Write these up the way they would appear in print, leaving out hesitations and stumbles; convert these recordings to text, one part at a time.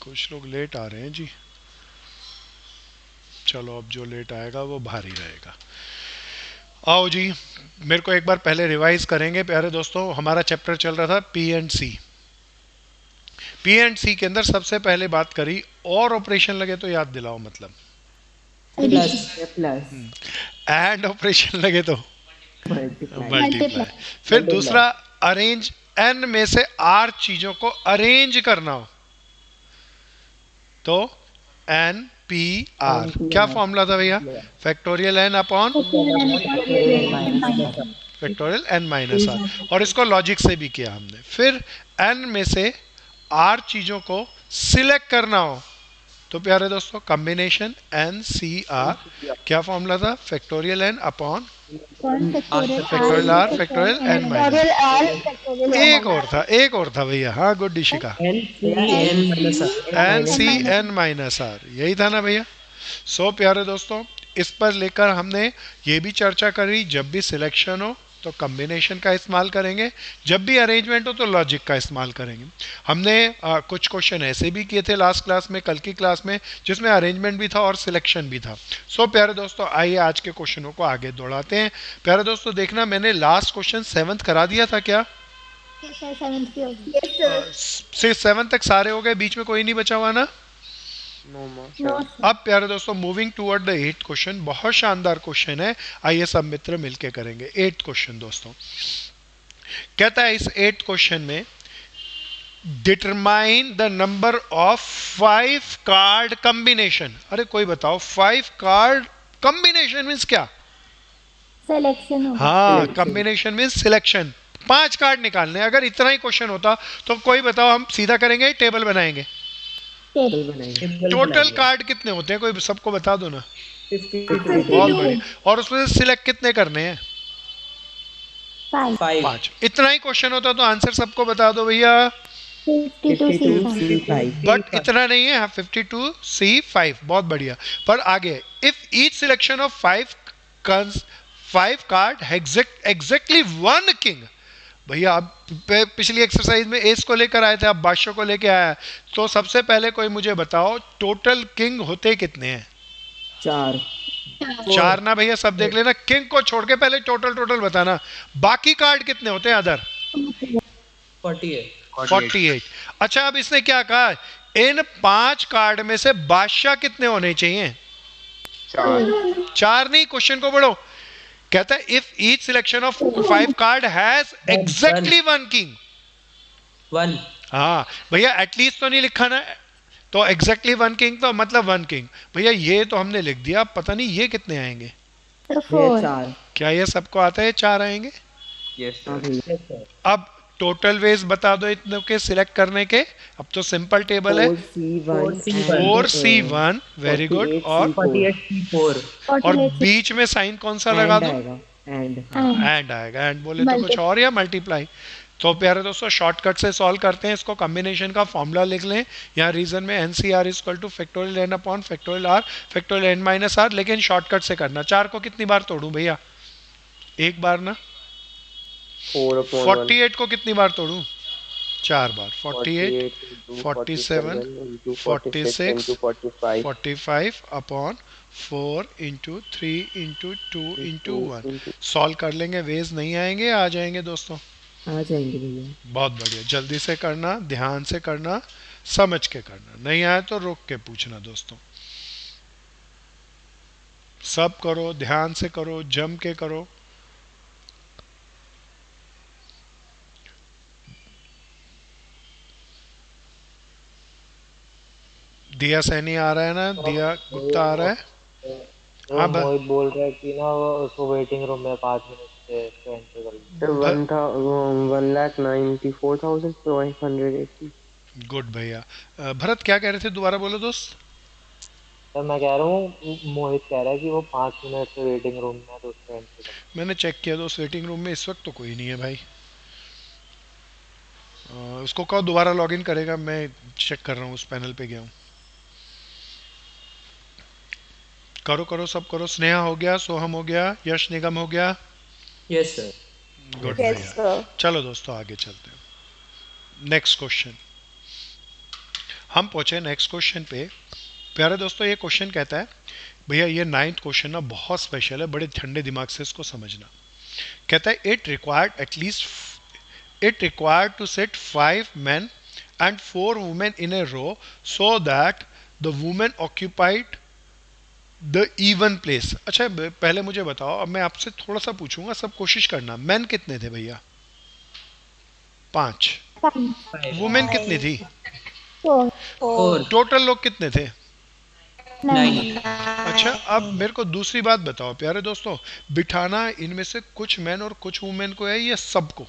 कुछ लोग लेट आ रहे हैं जी। चलो अब जो लेट आएगा वो भारी रहेगा। आओ जी, मेरे को एक बार पहले रिवाइज करेंगे प्यारे दोस्तों। हमारा चैप्टर चल रहा था P and C. P and C के अंदर सबसे पहले बात करी, और ऑपरेशन लगे तो याद दिलाओ मतलब। प्लस प्लस एंड ऑपरेशन लगे तो मल्टीप्लाई मल्टीप्लाई। फिर दूसरा, अरेंज, एन में से आर चीजों को अरेंज करना हो तो एन पी आर। क्या NPR फॉर्मूला था भैया? Factorial N upon factorial N minus R factorial N minus R. और इसको लॉजिक से भी किया हमने। फिर एन में से आर चीजों को सिलेक्ट करना हो तो प्यारे दोस्तों कॉम्बिनेशन एन सी आर। क्या फॉर्मूला था? Factorial N upon factorial R factorial N minus. एक और था, एक और था भैया। हाँ good Dishika. N C N minus R N N C minus N minus R, यही था ना भैया? सो प्यारे दोस्तों, इस पर लेकर हमने ये भी चर्चा करी, जब भी सिलेक्शन हो तो कॉम्बिनेशन का इस्तेमाल करेंगे, जब भी अरेंजमेंट हो तो लॉजिक का इस्तेमाल करेंगे। हमने कुछ क्वेश्चन ऐसे भी किए थे लास्ट क्लास में, कल की क्लास में, जिसमें अरेंजमेंट भी था और सिलेक्शन भी था। सो प्यारे दोस्तों, आइए आज के क्वेश्चनों को आगे दौड़ाते हैं। प्यारे दोस्तों देखना, मैंने लास्ट क्वेश्चन 7th करा दिया था क्या? 6 7 तक सारे हो गए, बीच में कोई नहीं बचा हुआ ना? नो मोर अब प्यारे दोस्तों moving toward the 8th question, बहुत शानदार क्वेश्चन है। आइए सब मित्र मिलके करेंगे 8th क्वेश्चन। दोस्तों कहता है इस 8th क्वेश्चन में, determine the number of 5 card combination. अरे कोई बताओ, 5 कार्ड कॉम्बिनेशन मीन्स क्या? सिलेक्शन होगा। हाँ, कॉम्बिनेशन मीन्स सिलेक्शन। 5 कार्ड निकालने। अगर इतना ही क्वेश्चन होता तो कोई बताओ, हम सीधा करेंगे, टेबल बनाएंगे। टेबल बनाएंगे टोटल कार्ड कितने होते हैं, कोई सबको बता दो ना। 52 बहुत बढ़िया। और उसमें से सिलेक्ट कितने करने हैं? 5 5 5। इतना ही क्वेश्चन होता तो आंसर सबको बता दो भैया। 52 52 C5 C5 बट इतना नहीं है। 52C5, बहुत बढ़िया। पर आगे, if each selection of 5 card exactly 1 king. भैया अब पिछली एक्सरसाइज में एस को लेकर आए थे, अब बादशाह को लेकर आया है। तो सबसे पहले कोई मुझे बताओ, टोटल किंग होते कितने हैं? 4 4 ना भैया, सब देख लेना। किंग को छोड़ के पहले टोटल टोटल बताना। बाकी कार्ड कितने होते हैं अदर? 48 48। अच्छा, अब इसने क्या कहा, इन 5 कार्ड में से बादशाह कितने होने चाहिए? 4 नहीं, क्वेश्चन को पढ़ो। कहता है if each selection of 5 card has exactly 1 king. 1 हाँ भैया, एटलीस्ट तो नहीं लिखा ना। तो एग्जैक्टली 1 किंग तो मतलब 1 किंग। भैया ये तो हमने लिख दिया, पता नहीं ये कितने आएंगे। ये 4 4 क्या ये सबको आता है 4 आएंगे? यस हाँ सर भैया अब टोटल वेज बता दो इतने के सिलेक्ट करने के। अब तो सिंपल टेबल है। 4C1 4C1, very good. और 48 C4 और बीच में साइन कौन सा लगा एंड दो? आएगा एंड एंड आएगा। एंड बोले तो कुछ और, या मल्टीप्लाई। तो प्यारे दोस्तों शॉर्टकट से सॉल्व करते हैं इसको। कॉम्बिनेशन का फॉर्मूला लिख लें। यहाँ रीजन में N C R equal to factorial N upon factorial R factorial N minus R, लेकिन शॉर्टकट से करना। 4 को कितनी बार तोड़ूं भैया? एक बार ना। 4/1 48 को कितनी बार तोड़ूं? 4 बार। 48, 47, 46, 45 45 upon 4 into 3 into 2 into 1। Solve कर लेंगे, वेज नहीं आएंगे, आ जाएंगे दोस्तों। आ जाएंगे भैया बहुत बढ़िया, जल्दी से करना, ध्यान से करना, समझ के करना। नहीं आए तो रोक के पूछना दोस्तों। सब करो, ध्यान से करो, जम के करो। दिया सैनी आ रहा है ना? दिया गुप्ता आ रहा है? वो हाँ मोहित बोल रहा है कि ना वो उसको वेटिंग रूम में 5 मिनट से उसको एंट्री कर लो। 1,94,580 गुड भैया। भरत क्या कह रहे थे, दोबारा बोलो दोस्त। सर मैं कह रहा हूँ मोहित कह रहा है कि वो 5 मिनट से वेटिंग रूम में है तो उसको एंट्री कर मैंने चेक किया दोस्त, वेटिंग रूम में इस वक्त तो कोई नहीं है भाई। उसको कहो दोबारा लॉगिन करेगा, मैं चेक कर रहा हूँ, उस पैनल पे गया हूँ। करो करो, सब करो। स्नेहा हो गया, सोहम हो गया, यश निगम हो गया। यस सर गुड भैया। चलो दोस्तों आगे चलते हैं। Next question. हम पहुंचे नेक्स्ट क्वेश्चन पे। प्यारे दोस्तों, ये क्वेश्चन कहता है, भैया ये 9th क्वेश्चन ना बहुत स्पेशल है, बड़े ठंडे दिमाग से इसको समझना। कहता है it required to set 5 men and 4 women in a row so that the women occupied the even place. अच्छा पहले मुझे बताओ, अब मैं आपसे थोड़ा सा पूछूंगा, सब कोशिश करना। मैन कितने थे भैया? 5। फाइव वुमेन कितनी थी? फोर 4 टोटल लोग कितने थे? 9 अच्छा अब मेरे को दूसरी बात बताओ प्यारे दोस्तों, बिठाना इनमें से कुछ मैन और कुछ वुमेन को है या सबको?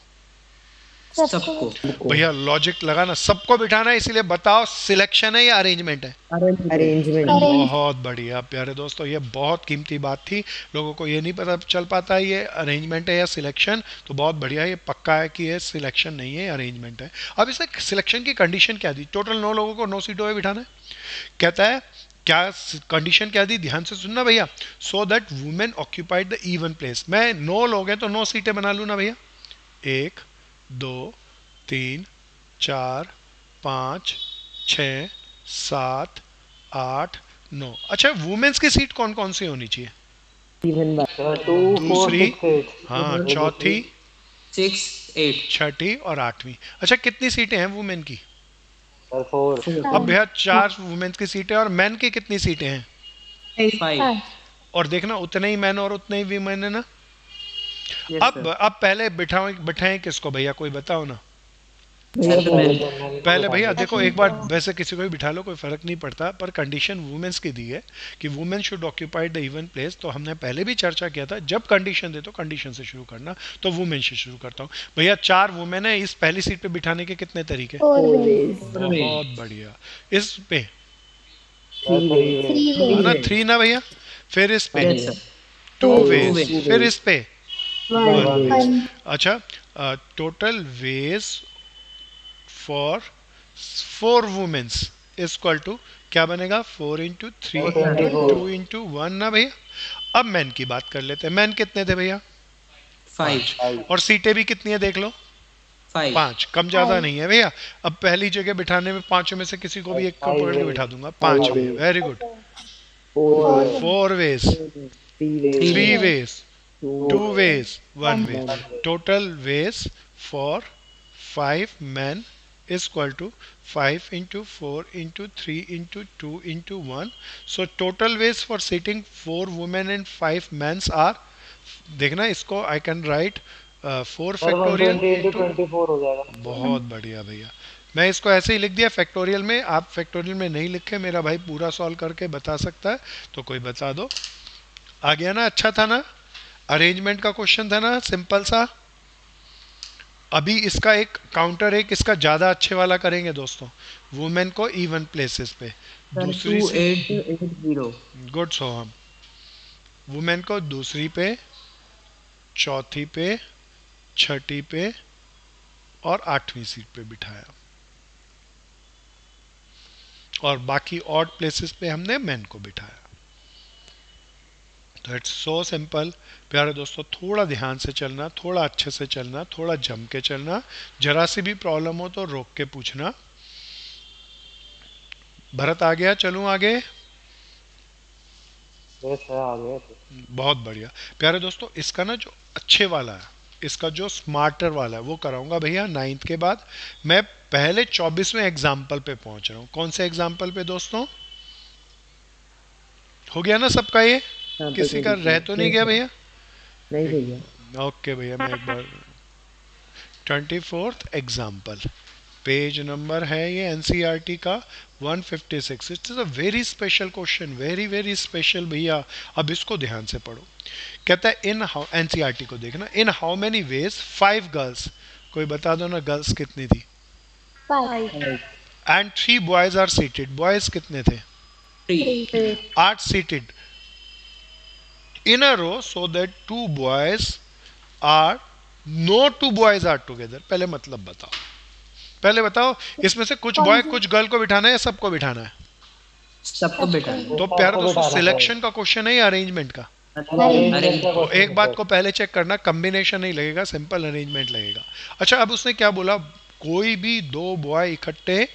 सबको। भैया लॉजिक लगाना, सबको बिठाना है, इसीलिए बताओ सिलेक्शन है या अरेंजमेंट है? अरेंजमेंट। बहुत बढ़िया प्यारे दोस्तों, ये बहुत कीमती बात थी, लोगों को ये नहीं पता चल पाता है ये अरेंजमेंट है या सिलेक्शन। तो बहुत बढ़िया, ये पक्का है कि ये सिलेक्शन नहीं है, अरेंजमेंट है। अब इसे सिलेक्शन की कंडीशन क्या दी? टोटल 9 लोगों को 9 सीटों पे बिठाना है। कहता है क्या कंडीशन क्या दी, ध्यान से सुनना भैया। So that women occupied the even place. मैं 9 लोग हैं तो 9 सीटें बना लूँ ना भैया। 1 2 3 4 5 6 7 8 9। अच्छा वुमेन्स की सीट कौन कौन सी होनी चाहिए? इवन बाय 2 4 दूसरी, 6 8 हाँ चौथी, 6 8 छठी और 8वीं। अच्छा कितनी सीटें हैं वुमेन की? सर 4 अब भैया 4 वुमेन्स की सीटें और मैन की कितनी सीटें हैं? 5 और देखना उतने ही मैन और उतने ही वीमेन है ना। यस अब पहले बिठाएं किसको भैया, कोई बताओ ना। सर। पहले भैया देखो एक बार, वैसे किसी को भी बिठा लो कोई फर्क नहीं पड़ता, पर कंडीशन वुमेन्स की दी है कि women should occupy the even place. तो हमने पहले भी चर्चा किया था, जब कंडीशन दे तो कंडीशन से शुरू करना। तो वुमेन से शुरू करता हूँ भैया। 4 वुमेन है, इस पहली सीट पे बिठाने के कितने तरीके? ऑलवेज बहुत बढ़िया। इस पे 3 वेज 3 है ना, ways 3 ना भैया। फिर इस पे yes sir. 2 Two ways, ways. फिर इस पे 1 वेज 1 अच्छा total ways for 4 womens equal to क्या बनेगा? 4 इंटू 3 इंटू 2 इंटू 1 ना भैया। अब मैन की बात कर लेते हैं। मैन कितने थे भैया? 5 और सीटें भी कितनी है देख लो, 5 5, कम ज्यादा 5 नहीं है भैया। अब पहली जगह बिठाने में 5 में से किसी को भी एक को पकड़ के बिठा दूंगा। 5 में, very good. 4 ways 4 ways, 3 ways 3 ways, 2 2 ways, 1 way. Total ways for 5 men is equal to 5 into 4 into 3 into 2 into 1. So total ways for sitting 4 women and 5 men are, देखना इसको I can write 4 sir factorial 120 into into, 24 हो जाएगा। बहुत बढ़िया भैया। मैं इसको ऐसे ही लिख दिया फैक्टोरियल में, आप फैक्टोरियल में नहीं लिखे, मेरा भाई पूरा सॉल्व करके बता सकता है, तो कोई बता दो। आ गया ना, अच्छा था ना, अरेंजमेंट का क्वेश्चन था ना, सिंपल सा। अभी इसका एक काउंटर, एक इसका ज्यादा अच्छे वाला करेंगे दोस्तों, वुमेन को इवन प्लेसेस पे। दूसरी 2 सी 8 8 0 गुड सो हम वुमेन को दूसरी पे, चौथी पे, छठी पे और 8वीं सीट पे बिठाया, और बाकी ऑड प्लेसेस पे हमने मैन को बिठाया। तो इट्स सो सिंपल प्यारे दोस्तों। थोड़ा ध्यान से चलना, थोड़ा अच्छे से चलना, थोड़ा जम के चलना, जरा सी भी प्रॉब्लम हो तो रोक के पूछना। भरत आ गया, चलूं आगे? यस सर आ गए थे। बहुत बढ़िया प्यारे दोस्तों। इसका ना जो अच्छे वाला है, इसका जो स्मार्टर वाला है वो कराऊंगा भैया 9th के बाद। मैं पहले 24वें एग्जाम्पल पे पहुंच रहा हूं। कौन से एग्जाम्पल पे दोस्तों? हो गया ना सबका? ये किसी का रह तो नहीं गया भैया? नहीं भैया ओके भैया, मैं एक बार 24th एग्जाम्पल, पेज नंबर है ये एनसीईआरटी का 156। It's a very special question, very very special भैया। अब इसको ध्यान से पढ़ो। कहता है इन हाउ, एनसीईआरटी को देखना, in how many ways 5 girls, कोई बता दो ना गर्ल्स कितनी थी? 5 and 3 boys are seated, boys कितने थे? 3 8 seated in a row so that 2 boys are, no 2 boys are together। पहले मतलब बताओ, पहले बताओ इसमें से कुछ बॉय कुछ गर्ल को बिठाना है या सबको बिठाना है? सबको बेटा तो प्यारे दोस्तों सिलेक्शन का क्वेश्चन है या अरेंजमेंट का? तो एक बात को पहले चेक करना, कॉम्बिनेशन नहीं लगेगा, सिंपल अरेंजमेंट लगेगा। अच्छा अब उसने क्या बोला? कोई भी 2 बॉय इकट्ठे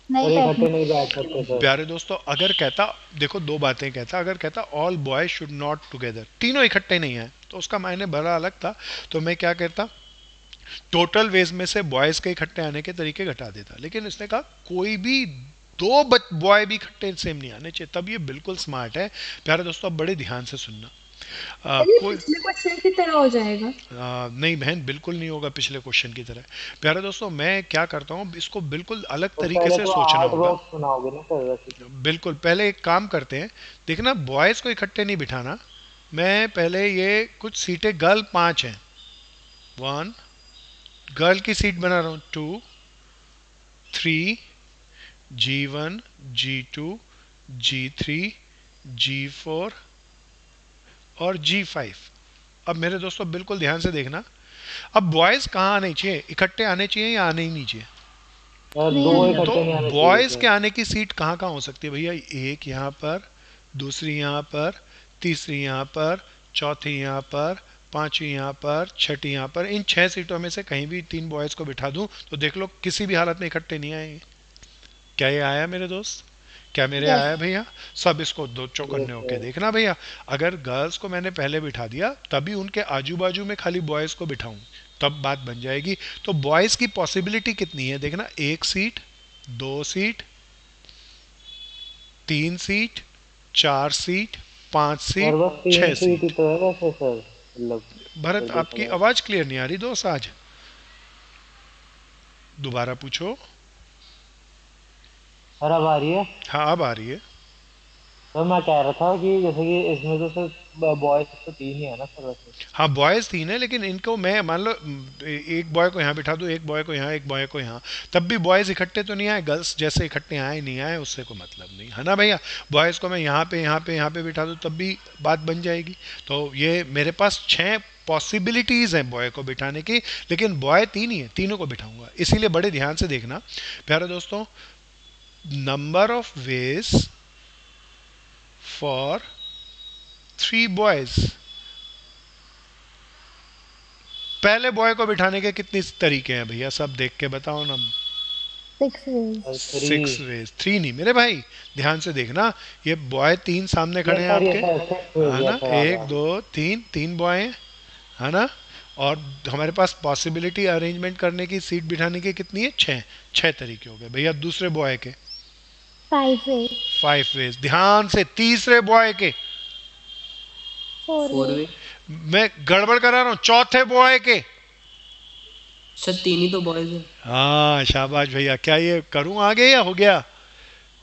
सर नहीं इकट्ठे बैठने नहीं बैठ सकते सर। प्यारे दोस्तों, अगर कहता, देखो दो बातें कहता, अगर कहता all boys should not together, तीनों इकट्ठे नहीं आए, तो उसका मायने बड़ा अलग था। तो मैं क्या कहता, टोटल वेज में से बॉयज के इकट्ठे आने के तरीके घटा देता। लेकिन इसने कहा कोई भी दो बॉय भी इकट्ठे सेम नहीं आने चाहिए, तब ये बिल्कुल स्मार्ट है। प्यारे दोस्तों, अब बड़े ध्यान से सुनना। ये कोई पिछले क्वेश्चन की तरह हो जाएगा। नहीं बहन, बिल्कुल नहीं होगा पिछले क्वेश्चन की तरह। प्यारे दोस्तों, मैं क्या करता हूँ, इसको बिल्कुल अलग तो तरीके पहले से तो सोचना आर्ट होगा। बॉक्स बनाओगे ना सर वैसे तो। बिल्कुल, पहले एक काम करते हैं, देखना बॉयज को इकट्ठे नहीं बिठाना। मैं पहले ये कुछ सीटें, गर्ल 5 हैं, 1 गर्ल की सीट बना रहा हूँ, 2 3 G1 G2 G3 G4 और G5। अब मेरे दोस्तों बिल्कुल ध्यान से देखना, अब बॉयज कहाँ आने चाहिए, इकट्ठे आने चाहिए या आने ही नहीं चाहिए? यार नहीं, दो नहीं। तो इकट्ठे नहीं आने चाहिए बॉयज थे। के आने की सीट कहाँ कहाँ हो सकती है भैया? एक यहाँ पर, दूसरी यहाँ पर, तीसरी यहाँ पर, चौथी यहाँ पर, पांचवी यहाँ पर, छठी यहाँ पर। इन 6 सीटों में से कहीं भी 3 बॉयज को बिठा दूं तो देख लो किसी भी हालत में इकट्ठे नहीं आएंगे। क्या ये आया मेरे दोस्त? क्या मेरे Yes. आया भैया? सब इसको दो चौकन्ने Yes, होके sir. देखना भैया। अगर गर्ल्स को मैंने पहले बिठा दिया, तभी उनके आजू बाजू में खाली बॉयज को बिठाऊं, तब बात बन जाएगी। तो बॉयज की पॉसिबिलिटी कितनी है देखना, 1 सीट, 2 सीट, 3 सीट, 4 सीट, 5 और सीट, बस 6 3 सीट ही सीट। तो है वैसे सर, मतलब भरत, देखा आपकी जाए। आवाज क्लियर नहीं आ रही दोस्त आज, दोबारा पूछो। सर अब आ रही है। हाँ, अब आ रही है। सर मैं कह रहा था कि जैसे कि इसमें तो सर बॉयज तो 3 ही है ना सर वैसे। हाँ, बॉयज 3 है, लेकिन इनको मैं मान लो एक बॉय को यहाँ बिठा दूँ, एक बॉय को यहाँ, एक बॉय को यहाँ, तब भी बॉयज इकट्ठे तो नहीं आए, गर्ल्स जैसे इकट्ठे आए नहीं आए उससे कोई मतलब नहीं है ना भैया। बॉयज को मैं यहाँ पे यहाँ पे यहाँ पे बिठा दूँ तब भी बात बन जाएगी। तो ये मेरे पास 6 पॉसिबिलिटीज़ हैं बॉय को बिठाने की, लेकिन बॉय 3 ही है, तीनों को बिठाऊंगा। इसीलिए बड़े ध्यान से देखना प्यारे दोस्तों, number of ways for 3 boys. पहले बॉय को बिठाने के कितने तरीके हैं भैया, सब देख के बताओ ना। 6 ways. और 6 वेज, 3 नहीं मेरे भाई, ध्यान से देखना। ये बॉय 3 सामने खड़े हैं सर ये आपके, सर 6 हो है गया ना, सर 1 2 3, 3 बॉय हैं, है ना। और हमारे पास पॉसिबिलिटी अरेंजमेंट करने की, सीट बिठाने की कितनी है? 6 तरीके हो गए भैया। दूसरे बॉय के 5 ways. 5 वेज। ध्यान से, तीसरे बॉय के, 4 4 ways. वे। मैं गड़बड़ करा रहा हूँ, चौथे बॉय के। सर 3 ही तो बॉयज है। हाँ, शाबाश भैया। क्या ये करूं आगे या हो गया?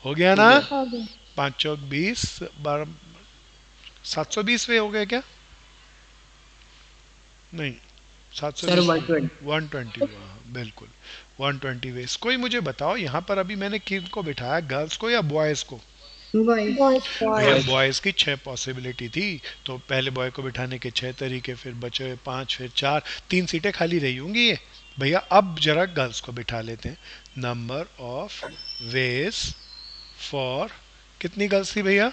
हो गया ना। हो गए. 5 चौक 20, 12, 720 वे हो गए क्या? नहीं, सर 720, 120। 120, बिल्कुल 120 वेज। कोई मुझे बताओ, यहाँ पर अभी मैंने किनको बिठाया, गर्ल्स को या बॉयज को? बॉयज। Boys. भैया बॉयज की 6 पॉसिबिलिटी थी, तो पहले बॉय को बिठाने के 6 तरीके, फिर बचे 5, फिर 4, 3 सीटें खाली रही होंगी ये भैया। अब जरा गर्ल्स को बिठा लेते हैं। नंबर ऑफ वेज फॉर, कितनी गर्ल्स थी भैया?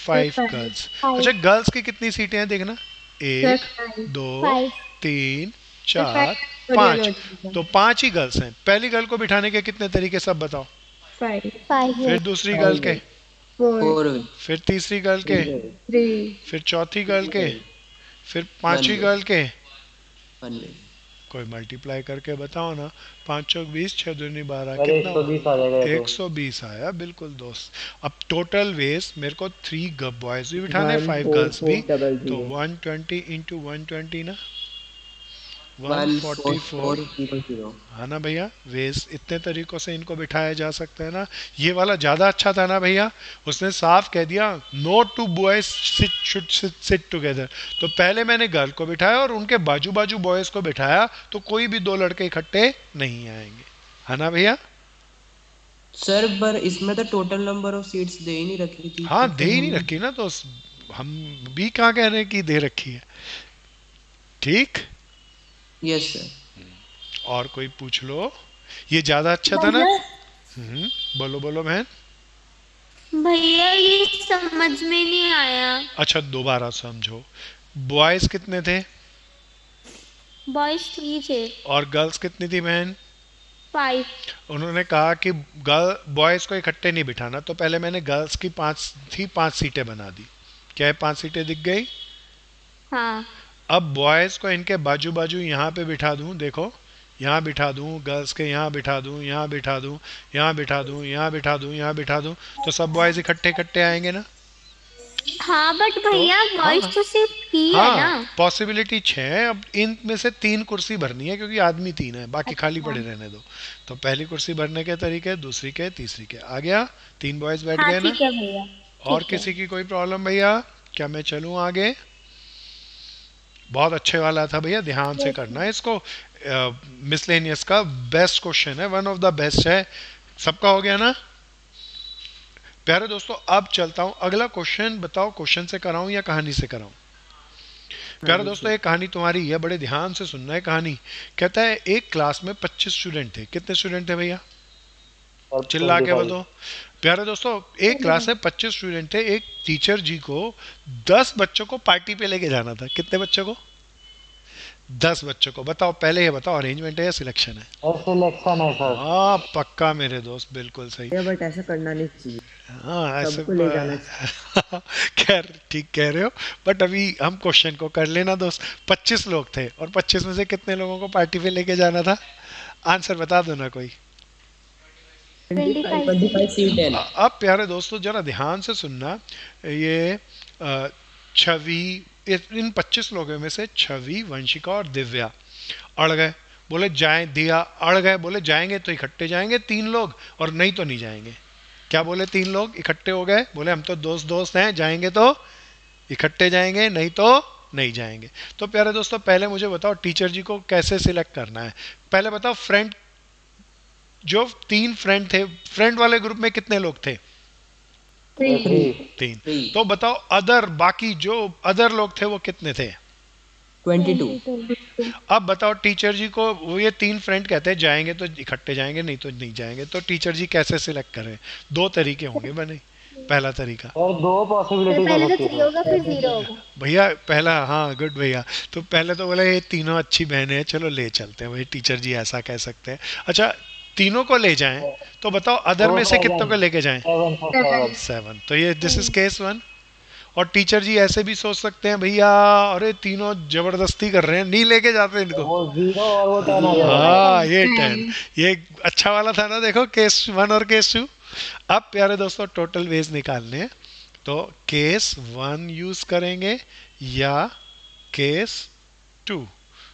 5 5. गर्ल्स। 5. अच्छा, गर्ल्स की कितनी सीटें हैं देखना, 1 सर 2 5. 3 4 5 5। तो 5 ही गर्ल्स हैं। पहली गर्ल को बिठाने के कितने तरीके सब बताओ। 5 5 फिर ways. दूसरी गर्ल के, 4 4 वे। फिर तीसरी गर्ल के, 3 फिर चौथी गर्ल के, फिर पांचवी वन। गर्ल के। 1 वे। कोई मल्टीप्लाई करके बताओ ना, 5 चौक 20, 6 दूनी 12, सर कितना? 120 आ जाएगा ये तो। 120 आया, बिल्कुल दोस्त। अब टोटल वेज मेरे को 3 बॉयज भी बिठाने, 5 14, गर्ल्स भी, 400 तो 120 इंटू 120 ना, 144 144, है ना भैया। वेज इतने तरीकों से इनको बिठाया जा सकता है ना। ये वाला ज्यादा अच्छा था ना भैया, उसने साफ कह दिया no two boys should sit together. तो पहले मैंने गर्ल को बिठाया और उनके बाजू बाजू बॉयज को बिठाया, तो कोई भी 2 लड़के इकट्ठे नहीं आएंगे, है ना भैया। सर पर इसमें तो टोटल नंबर ऑफ सीट्स दे ही नहीं रखी थी। हाँ, दे ही नहीं रखी ना, तो हम भी कहाँ कह रहे हैं कि दे रखी है। ठीक, यस सर। और कोई पूछ लो, ये ज्यादा अच्छा था ना। बोलो बोलो बहन। भैया ये समझ में नहीं आया. अच्छा, दोबारा समझो। बॉयज कितने थे Boys 3 थे. और गर्ल्स कितनी थी बहन? 5. उन्होंने कहा कि गर्ल बॉयज़ को इकट्ठे नहीं बिठाना, तो पहले मैंने गर्ल्स की 5 थी, 5 सीटें बना दी। क्या है, 5 सीटें दिख गई। हाँ. अब बॉयज़ को इनके बाजू बाजू यहाँ पे बिठा दूँ, देखो यहाँ बिठा दूँ, गर्ल्स के यहाँ बिठा दूँ, यहाँ बिठा दूँ, यहाँ बिठा दूँ, यहाँ बिठा दूँ, यहाँ बिठा दूँ, तो सब बॉयज़ इकट्ठे इकट्ठे आएंगे ना। हाँ बट भैया वॉइस तो सिर्फ ही है ना. हाँ, पॉसिबिलिटी 6 है। अब इनमें से 3 कुर्सी भरनी है क्योंकि आदमी 3 है, बाकी खाली पड़े रहने दो। तो पहली कुर्सी भरने के तरीके, दूसरी के, तीसरी के, आ गया। 3 बॉयज़ बैठ हाँ गए ना। ठीक है भैया. और ठीक है. किसी की कोई प्रॉब्लम भैया? क्या मैं चलूँ आगे? बहुत अच्छे वाला था भैया, ध्यान से करना है इसको। मिसलेनियस का बेस्ट क्वेश्चन है, वन ऑफ द बेस्ट है। सबका हो गया ना प्यारे दोस्तों। अब चलता हूँ अगला क्वेश्चन। बताओ क्वेश्चन से कराऊं या कहानी से कराऊं? प्यारे दोस्तों, एक कहानी तुम्हारी है, बड़े ध्यान से सुनना है कहानी। कहता है एक क्लास में 25 स्टूडेंट थे। कितने स्टूडेंट थे भैया? और चिल्ला के 25। बताओ। प्यारे दोस्तों, एक क्लास में 25 स्टूडेंट थे। एक टीचर जी को 10 बच्चों को पार्टी पे लेके जाना था। कितने बच्चों को? 10 बच्चों को। बताओ, पहले ये बताओ, अरेंजमेंट है या सिलेक्शन है? और सिलेक्शन है सर। हाँ पक्का मेरे दोस्त, बिल्कुल सही। भैया बट ऐसा करना नहीं चाहिए, हाँ ऐसे सबको ले जाना चाहिए। खैर ठीक कह रहे हो, बट अभी हम क्वेश्चन को कर लेना दोस्त। 25 लोग थे और 25 में से कितने लोगों को पार्टी पे लेके जाना था? आंसर बता दो ना कोई। 25 सीट है. अब प्यारे दोस्तों जरा ध्यान से सुनना। ये छवि, इन 25 लोगों में से छवि, वंशिका और दिव्या अड़ गए। बोले जाएं, दिया अड़ गए, बोले जाएंगे तो इकट्ठे जाएंगे 3 लोग, और नहीं तो नहीं जाएंगे। क्या बोले? 3 लोग इकट्ठे हो गए, बोले हम तो दोस्त दोस्त हैं, जाएंगे तो इकट्ठे जाएंगे, नहीं तो नहीं जाएंगे। तो प्यारे दोस्तों पहले मुझे बताओ टीचर जी को कैसे सिलेक्ट करना है। पहले बताओ फ्रेंड, जो 3 फ्रेंड थे, फ्रेंड वाले ग्रुप में कितने लोग थे? 3. 3। Three. तो बताओ अदर, बाकी जो अदर लोग थे वो कितने थे? 22. अब बताओ टीचर जी को, वो ये 3 फ्रेंड कहते हैं जाएंगे तो इकट्ठे जाएंगे, नहीं तो नहीं जाएंगे, तो टीचर जी कैसे सिलेक्ट करें? 2 तरीके होंगे बने। पहला तरीका और 2 पॉसिबिलिटी हो पहले तो सकती 3 है होगा फिर 0 होगा. भैया। पहला, हाँ गुड भैया। तो पहले तो बोला ये तीनों अच्छी बहनें हैं, चलो ले चलते हैं भाई, टीचर जी ऐसा कह सकते हैं। अच्छा, तीनों को ले जाएं, तो बताओ अदर में से कितनों को लेके जाएं? 7 7। तो ये दिस इज केस 1। और टीचर जी ऐसे भी सोच सकते हैं, भैया अरे तीनों जबरदस्ती कर रहे हैं, नहीं लेके जाते इनको। वो 0 और वो 10 आ जाएगा। हाँ ये 10, ये अच्छा वाला था ना। देखो केस 1 और केस 2। अब प्यारे दोस्तों टोटल वेज निकालने हैं, तो केस 1 यूज करेंगे या केस 2।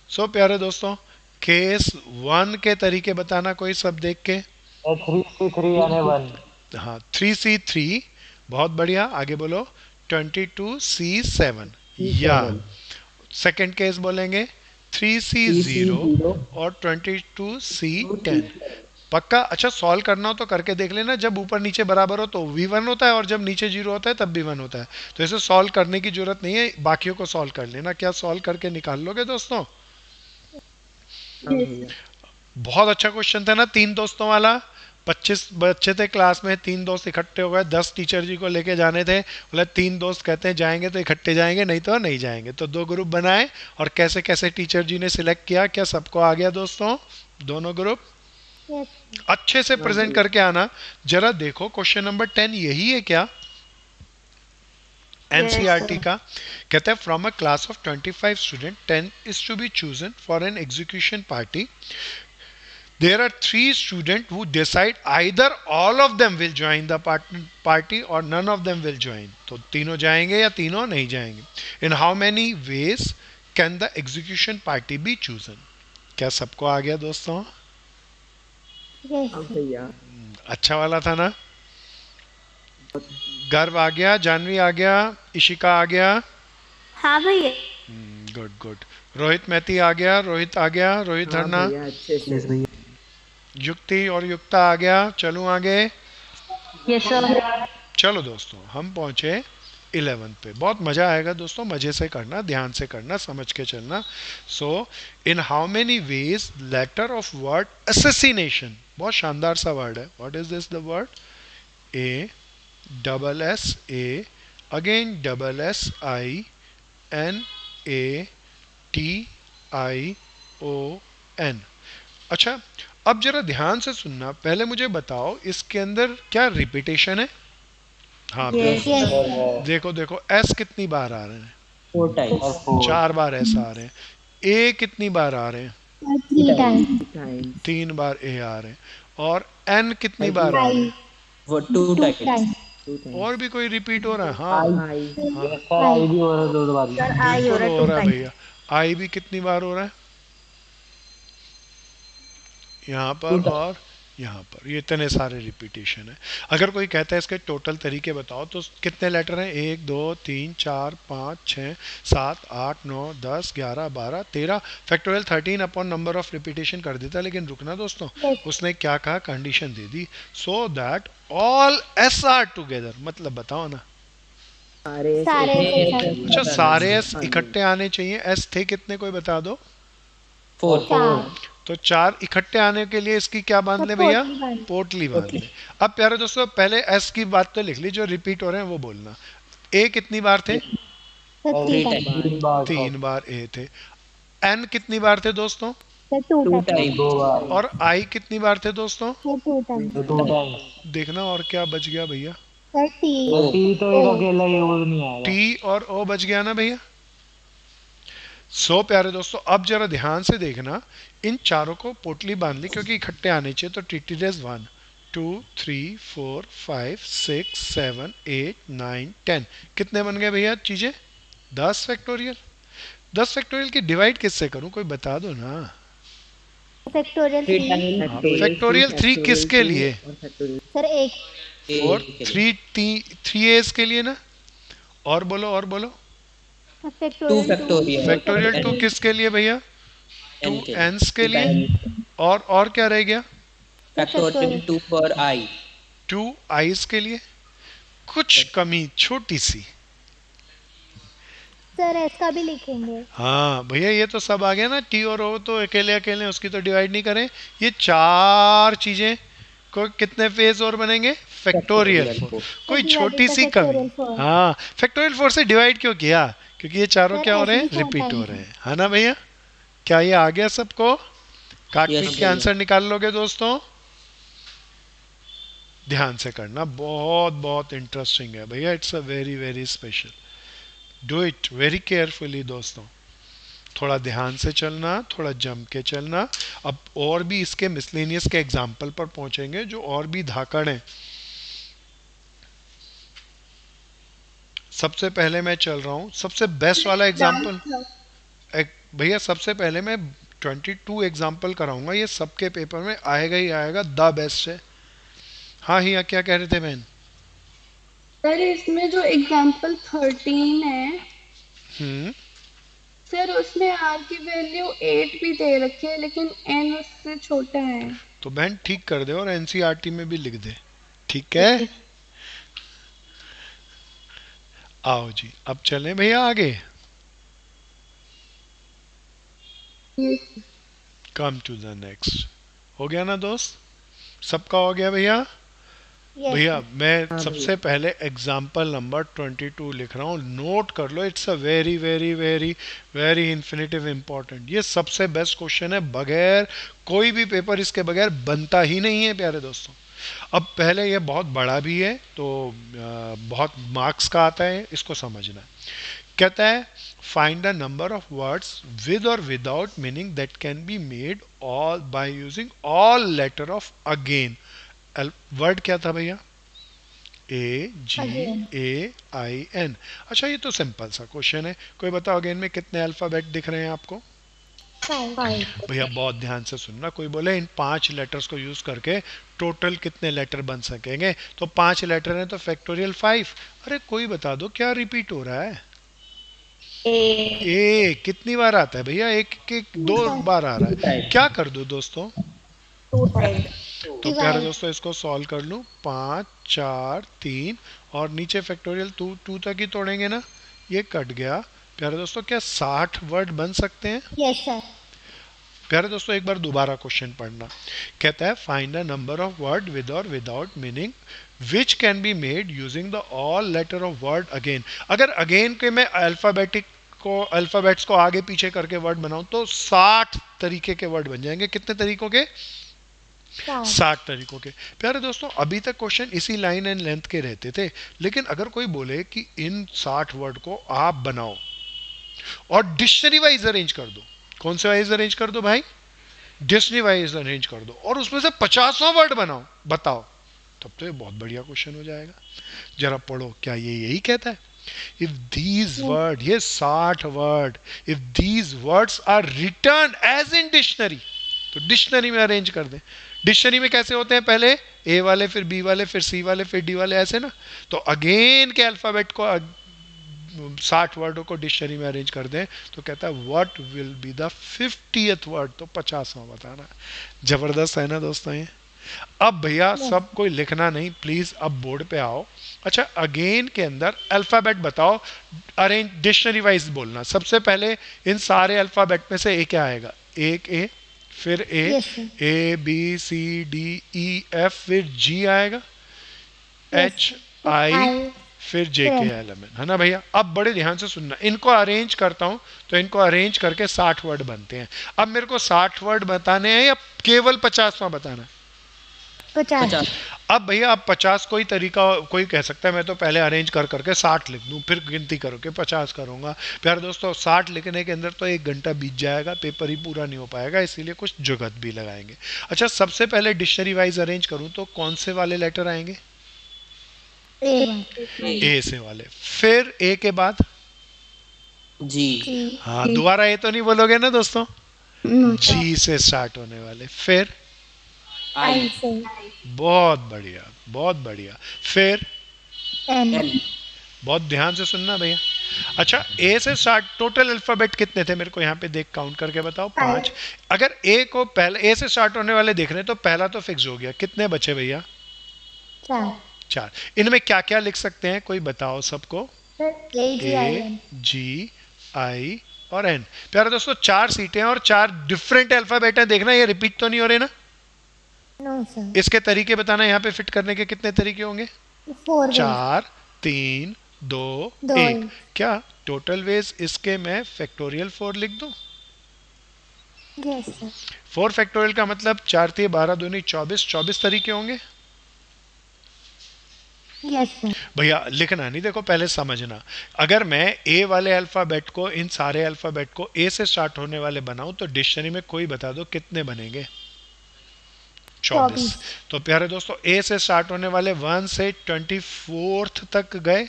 सो प्यारे दोस्तों केस 1 के तरीके बताना कोई सब देख के। 3C3 यानी 1। हाँ 3C3, बहुत बढ़िया। आगे बोलो 22C7 या सेकंड केस बोलेंगे 3C0 और 22C10। पक्का? अच्छा सॉल्व करना हो तो करके देख लेना, जब ऊपर नीचे बराबर हो तो भी 1 होता है और जब नीचे 0 होता है तब भी 1 होता है। तो इसे सॉल्व करने की जरूरत नहीं है, बाकियों को सॉल्व कर लेना। क्या सॉल्व करके निकाल लोगे दोस्तों? हाँ भैया। बहुत अच्छा क्वेश्चन था ना 3 दोस्तों वाला। 25 बच्चे थे क्लास में, 3 दोस्त इकट्ठे हो गए, 10 टीचर जी को लेके जाने थे। बोले 3 दोस्त कहते हैं जाएंगे तो इकट्ठे जाएंगे, नहीं तो नहीं जाएंगे। तो 2 ग्रुप बनाए और कैसे कैसे टीचर जी ने सिलेक्ट किया। क्या सबको आ गया दोस्तों दोनों ग्रुप? अच्छे से प्रेजेंट करके आना। जरा देखो क्वेश्चन नंबर 10 यही है क्या? एनसीईआरटी का कहता है from a class of 25 student 10 is to be chosen for an execution party. There are 3 students who decide either all of them will join the party or none of them will join. तो तीनों जाएंगे या तीनों नहीं जाएंगे। In how many ways can the execution party be chosen? क्या सबको आ गया दोस्तों? हाँ भैया। अच्छा वाला था ना। गर्व आ गया, जानवी आ गया, इशिका आ गया। हाँ भैया. Good good. रोहित मैती आ गया, रोहित आ गया, रोहित हाँ हरना। भैया अच्छे से। युक्ति और युक्ता आ गया। चलो आगे। Yes sir. चलो दोस्तों हम पहुंचे 11 पे। बहुत मजा आएगा दोस्तों, मजे से करना, ध्यान से करना, समझ के चलना। So in how many ways letter of word assassination, बहुत शानदार सा वर्ड है। What is this the word? A double S A again double S I N A T I O N. अच्छा अब जरा ध्यान से सुनना, पहले मुझे बताओ इसके अंदर क्या रिपीटेशन है? हाँ Yes, बिल्कुल। yes, देखो देखो, एस कितनी बार आ रहे हैं? 4 times. और 4 4 बार एस आ रहे हैं। ए कितनी बार आ रहे हैं? 3 times, टाइम्स 3 बार ए आ रहे हैं। और एन कितनी बार आ रहे हैं? वो 2 2 times. times, 2 टाइम्स और भी कोई रिपीट हो रहा है? हाँ आई यस सर, आई भी हो रहा है 2 बार। बिल्कुल हो रहा है भैया। आई भी कितनी बार हो रहा है? यहाँ पर और यहाँ पर, ये इतने सारे रिपीटेशन है। अगर कोई कहता है इसके टोटल तरीके बताओ, तो कितने लेटर हैं? 1 2 3 4 5 6 7 8 9 10 11 12 13, factorial 13 upon number of repetition कर देता। लेकिन रुकना दोस्तों, उसने क्या कहा? Condition they the, so that all S R together. मतलब बताओ ना। सारे सारे एक के एक अच्छा, साथ सारे आने एस इकट्ठे आने चाहिए। एस थे कितने, कोई बता दो? 4. 4, तो 4 इकट्ठे आने के लिए इसकी क्या बांध ले भैया? पोटली बांध। पोटली बांध ले। अब प्यारे दोस्तों, पहले एस की बात तो लिख ली, जो रिपीट हो रहे हैं वो बोलना। ए कितनी बार थे? तो 3 times, 3 बार 3 बार ए थे। एन कितनी बार थे दोस्तों? तो 2 2 times, times. 2 बार और आई कितनी बार थे दोस्तों? तो 2 times, 2 टाइम्स। देखना और क्या बच गया भैया? तो 3, ओ. टी तो एक अकेला यूज नहीं आएगा। टी और ओ बच गया ना भैया। सो प्यारे दोस्तों, अब जरा ध्यान से देखना, इन चारों को पोटली बांध ली क्योंकि इकट्ठे आने चाहिए। तो टी टी डेज 1 2 3 4 5 6 7 8 9 10, कितने बन गए भैया चीजें? 10 फैक्टोरियल। 10 फैक्टोरियल की डिवाइड किससे करूं, कोई बता दो ना। Factorial 3 3, times. फैक्टोरियल 3 किसके लिए? और फैक्टोरियल सर 1, और 3 एस के लिए ना। और बोलो, और बोलो। 2 फैक्टोरियल 2, factorial. फैक्टोरियल 2 N किसके लिए भैया? N 2 के. एंस के 2 लिए। times. और क्या रह गया? Factorial 2 for I. 2 आइस के लिए। कुछ कमी छोटी सी। सर एस का भी लिखेंगे। हाँ भैया, ये तो सब आ गया ना। टी और ओ तो अकेले अकेले, उसकी तो डिवाइड नहीं करें। ये 4 चीजें को कितने फेज और बनेंगे? फैक्टोरियल 4। कोई तो छोटी सी factorial कमी। 4। हाँ, फैक्टोरियल 4 से डिवाइड क्यों किया? क्योंकि ये चारों सर, क्या हो रहे हैं? ऐसे ही रिपीट होता हो है। रहे हैं, है ना भैया? क्या ये आ गया सबको? काट Yes, पीट के भैया। आंसर निकाल लोगे दोस्तों? ध्यान से करना, बहुत बहुत इंटरेस्टिंग है भैया। It's a very very special. Do it very carefully दोस्तों। थोड़ा ध्यान से चलना, थोड़ा जम के चलना। अब और भी इसके मिसलेनियस के एग्जाम्पल पर पहुंचेंगे जो और भी धाकड़ हैं। सबसे पहले मैं चल रहा हूं सबसे बेस्ट वाला एग्जाम्पल। भैया सबसे पहले मैं 22 एग्जाम्पल कराऊंगा, ये सबके पेपर में आएगा ही आएगा, द बेस्ट है। हाँ हिया, क्या कह रहे थे बहन? सर इसमें जो एग्जाम्पल 13 है हम्म सर, उसमें आर की वैल्यू 8 भी दे रखी है लेकिन एन उससे छोटा है। तो बहन ठीक कर दे और एनसीईआरटी में भी लिख दे, ठीक है? आओ जी, अब चलें भैया आगे। Come to the next. हो गया ना दोस्त? सबका हो गया भैया? Yes, भैया मैं हाँ सबसे पहले एग्जाम्पल नंबर 22 लिख रहा हूँ, नोट कर लो। It's a very very very very infinitive important. ये सबसे बेस्ट क्वेश्चन है, बगैर कोई भी पेपर इसके बगैर बनता ही नहीं है प्यारे दोस्तों। अब पहले ये बहुत बड़ा भी है तो बहुत मार्क्स का आता है, इसको समझना। कहता है find the number of words with or without meaning that can be made all by using all letter of again. Word क्या था भैया? A G Again. A I N. अच्छा, ये तो सिंपल सा क्वेश्चन है। कोई बताओ अगेन में कितने अल्फाबेट दिख रहे हैं आपको? 5, भैया बहुत ध्यान से सुनना। कोई बोले इन 5 लेटर्स को यूज करके टोटल कितने लेटर बन सकेंगे, तो 5 लेटर हैं तो फैक्टोरियल 5। अरे कोई बता दो क्या रिपीट हो रहा है? ए कितनी बार आता है भैया? एक 2 बार आ रहा है। क्या कर दो दोस्तों? 2 times, तो प्यारे दोस्तों इसको सॉल्व कर लूँ। 5 4 3 और नीचे फैक्टोरियल 2 तक ही तोड़ेंगे ना, ये कट गया। प्यारे दोस्तों क्या 60 वर्ड बन सकते हैं? yes sir, प्यारे दोस्तों एक बार दोबारा क्वेश्चन पढ़ना। कहता है find the number of word with or without meaning which can be made using the all letter of word again. अगर अगेन के मैं अल्फाबेट्स को आगे पीछे करके वर्ड बनाऊं तो 60 तरीके के वर्ड बन जाएंगे। कितने तरीकों के? 60 तरीकों के। प्यारे दोस्तों अभी तक क्वेश्चन इसी लाइन एंड लेंथ के रहते थे, लेकिन अगर कोई बोले कि इन 60 वर्ड को आप बनाओ और डिक्शनरी वाइज अरेंज कर दो, कौन से वाइज अरेंज कर दो भाई, डिक्शनरी वाइज अरेंज कर दो, और उसमें से 50वां वर्ड बनाओ, बताओ, तब तो ये बहुत बढ़िया क्वेश्चन हो जाएगा। जरा पढ़ो, क्या ये यही कहता है? इफ दीज वर्ड, ये 60 word, if these words are written as in dictionary, तो डिक्शनरी में अरेंज कर दें। डिक्शनरी में कैसे होते हैं? पहले ए वाले, फिर बी वाले, फिर सी वाले, फिर डी वाले, ऐसे ना। तो अगेन के अल्फाबेट को 60 वर्डों को डिक्शनरी में अरेंज कर दें, तो कहता है what will be the 50th word, तो 50वां बताना। जबरदस्त है ना दोस्तों ये। अब भैया सब कोई लिखना नहीं प्लीज, अब बोर्ड पे आओ। अच्छा, अगेन के अंदर अल्फाबेट बताओ, अरेंज डिक्शनरी वाइज बोलना। सबसे पहले इन सारे अल्फाबेट में से ए क्या आएगा? एक ए, फिर A B C D E F, फिर जी आएगा, एच आई, फिर जे के एल एम एन, है ना भैया। अब बड़े ध्यान से सुनना, इनको अरेंज करता हूं तो इनको अरेंज करके 60 वर्ड बनते हैं। अब मेरे को 60 वर्ड बताने हैं या केवल 50वां बताना है? 50। अब भैया आप 50 कोई तरीका, कोई कह सकता है मैं तो पहले अरेंज कर करके 60 लिख दूं, फिर गिनती करो के 50 करूंगा। प्यारे दोस्तों 60 लिखने के अंदर तो 1 घंटा बीत जाएगा, पेपर ही पूरा नहीं हो पाएगा, इसीलिए कुछ जुगत भी लगाएंगे। अच्छा, सबसे पहले डिक्शनरी वाइज अरेंज करूं तो कौन से वाले लेटर आएंगे? ए से वाले, फिर ए के बाद जी। हाँ, दोबारा ए तो नहीं बोलोगे ना दोस्तों? जी से स्टार्ट होने वाले, फिर आई। बहुत बढ़िया, बहुत बढ़िया, फिर एन। बहुत ध्यान से सुनना भैया। अच्छा, ए से स्टार्ट टोटल अल्फाबेट कितने थे मेरे को यहाँ पे देख काउंट करके बताओ। 5। अगर ए को पहले ए से स्टार्ट होने वाले देख रहे हैं तो पहला तो फिक्स हो गया, कितने बचे भैया? 4। इनमें क्या क्या लिख सकते हैं, कोई बताओ सबको? ए जी आई और एन। प्यारे दोस्तों 4 सीटें और 4 डिफरेंट अल्फाबेट हैं, देखना ये रिपीट तो नहीं हो रहे ना? इसके तरीके बताना, यहाँ पे फिट करने के कितने तरीके होंगे? 4 3 2 1। क्या टोटल वेज इसके मैं फैक्टोरियल 4 लिख दूं? 4 फैक्टोरियल का मतलब 4 3 12 दूनी 24, 24 तरीके होंगे। भैया लिखना नहीं, देखो पहले समझना। अगर मैं ए वाले अल्फाबेट को, इन सारे अल्फाबेट को ए से स्टार्ट होने वाले बनाऊं तो डिक्शनरी में कोई बता दो कितने बनेंगे? 24। तो प्यारे दोस्तों ए से स्टार्ट होने वाले 1 से 24th तक गए।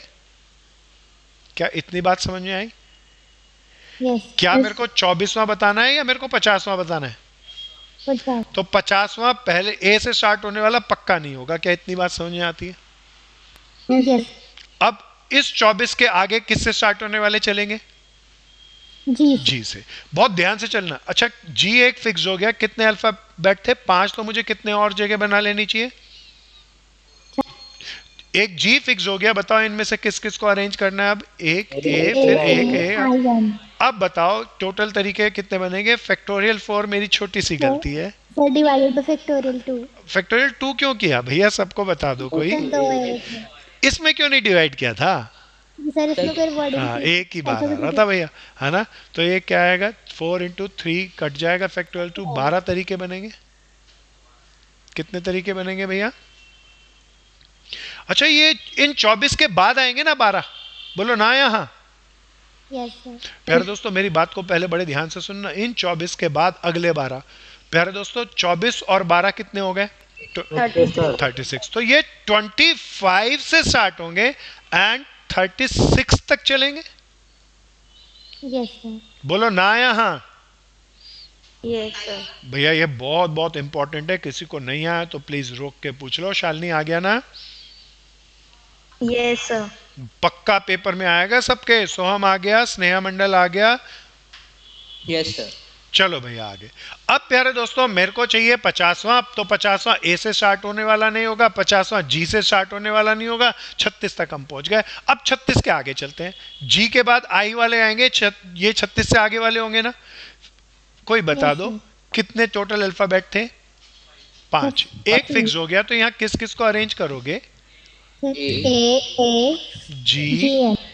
क्या इतनी बात समझ में आई? क्या मेरे को 24वां बताना है या मेरे को 50वां बताना है? तो 50वां पहले ए से स्टार्ट होने वाला पक्का नहीं होगा। क्या इतनी बात समझ में आती है? अब इस 24 के आगे किससे स्टार्ट होने वाले चलेंगे? जी से। बहुत ध्यान से चलना। अच्छा, जी एक फिक्स हो गया, कितने अल्फाबेट थे? 5। तो मुझे कितने और जगह बना लेनी चाहिए? एक जी फिक्स हो गया, बताओ इनमें से किस किस को अरेंज करना है? अब एक ए, फिर एक ए। अब बताओ टोटल तरीके कितने बनेंगे? फैक्टोरियल 4 मेरी छोटी सी गलती है, डिवाइडेड बाय फैक्टोरियल 2। फैक्टोरियल 2 क्यों किया भैया? सबको बता दो कोई। इसमें क्यों नहीं डिवाइड किया था? सर इसमें फिर वर्ड हाँ, एक ही बार आ रहा था भैया, है ना। तो ये क्या आएगा? 4 × 3 कट जाएगा फैक्टोरियल 2, 12 तरीके बनेंगे। कितने तरीके बनेंगे भैया? अच्छा, ये इन 24 के बाद आएंगे ना 12? बोलो ना यहाँ। Yes sir. प्यारे दोस्तों मेरी बात को पहले बड़े ध्यान से सुनना। इन 24 के बाद अगले 12। प्यारे दोस्तों 24 और 12 कितने हो गए? 36। तो ये 25 से स्टार्ट होंगे एंड 36 तक चलेंगे। Yes sir. बोलो ना यहाँ। Yes sir. भैया ये बहुत बहुत इंपॉर्टेंट है, किसी को नहीं आया तो प्लीज रोक के पूछ लो। शालिनी आ गया ना? Yes sir. पक्का पेपर में आएगा सबके। सोहम आ गया, स्नेहा मंडल आ गया। Yes sir. चलो भैया आगे। अब प्यारे दोस्तों मेरे को चाहिए 50वां। तो 50वां ए से स्टार्ट होने वाला नहीं होगा, 50वां जी से स्टार्ट होने वाला नहीं होगा। 36 तक हम पहुंच गए। अब 36 के आगे चलते हैं। जी के बाद आई वाले आएंगे, ये 36 से आगे वाले होंगे ना। कोई बता दो कितने टोटल अल्फाबेट थे? 5। एक फिक्स हो गया, तो यहाँ किस किस को अरेंज करोगे? ए जी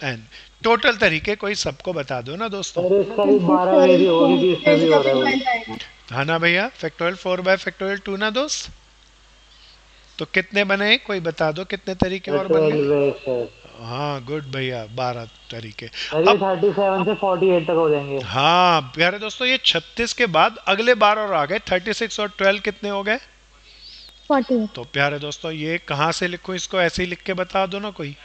एन। टोटल तरीके कोई सबको बता दो ना दोस्तों। अरे इसका भी 12 वेरी होगी, भी इसमें भी हो रहा है। हाँ ना भैया, फैक्टोरियल 4 बाय फैक्टोरियल 2 ना दोस्त। तो कितने बने, कोई बता दो कितने तरीके और बन गए। 12 है सर। हाँ गुड भैया, 12 तरीके। सर ये अब 37 से 48 तक हो जाएंगे। हाँ प्यारे दोस्तों, ये 36 के बाद अगले 12 और आ गए, 36 और 12 कितने हो गए। 48। तो प्यारे दोस्तों ये कहाँ से लिखूं, इसको ऐसे ही लिख के बता दो ना कोई।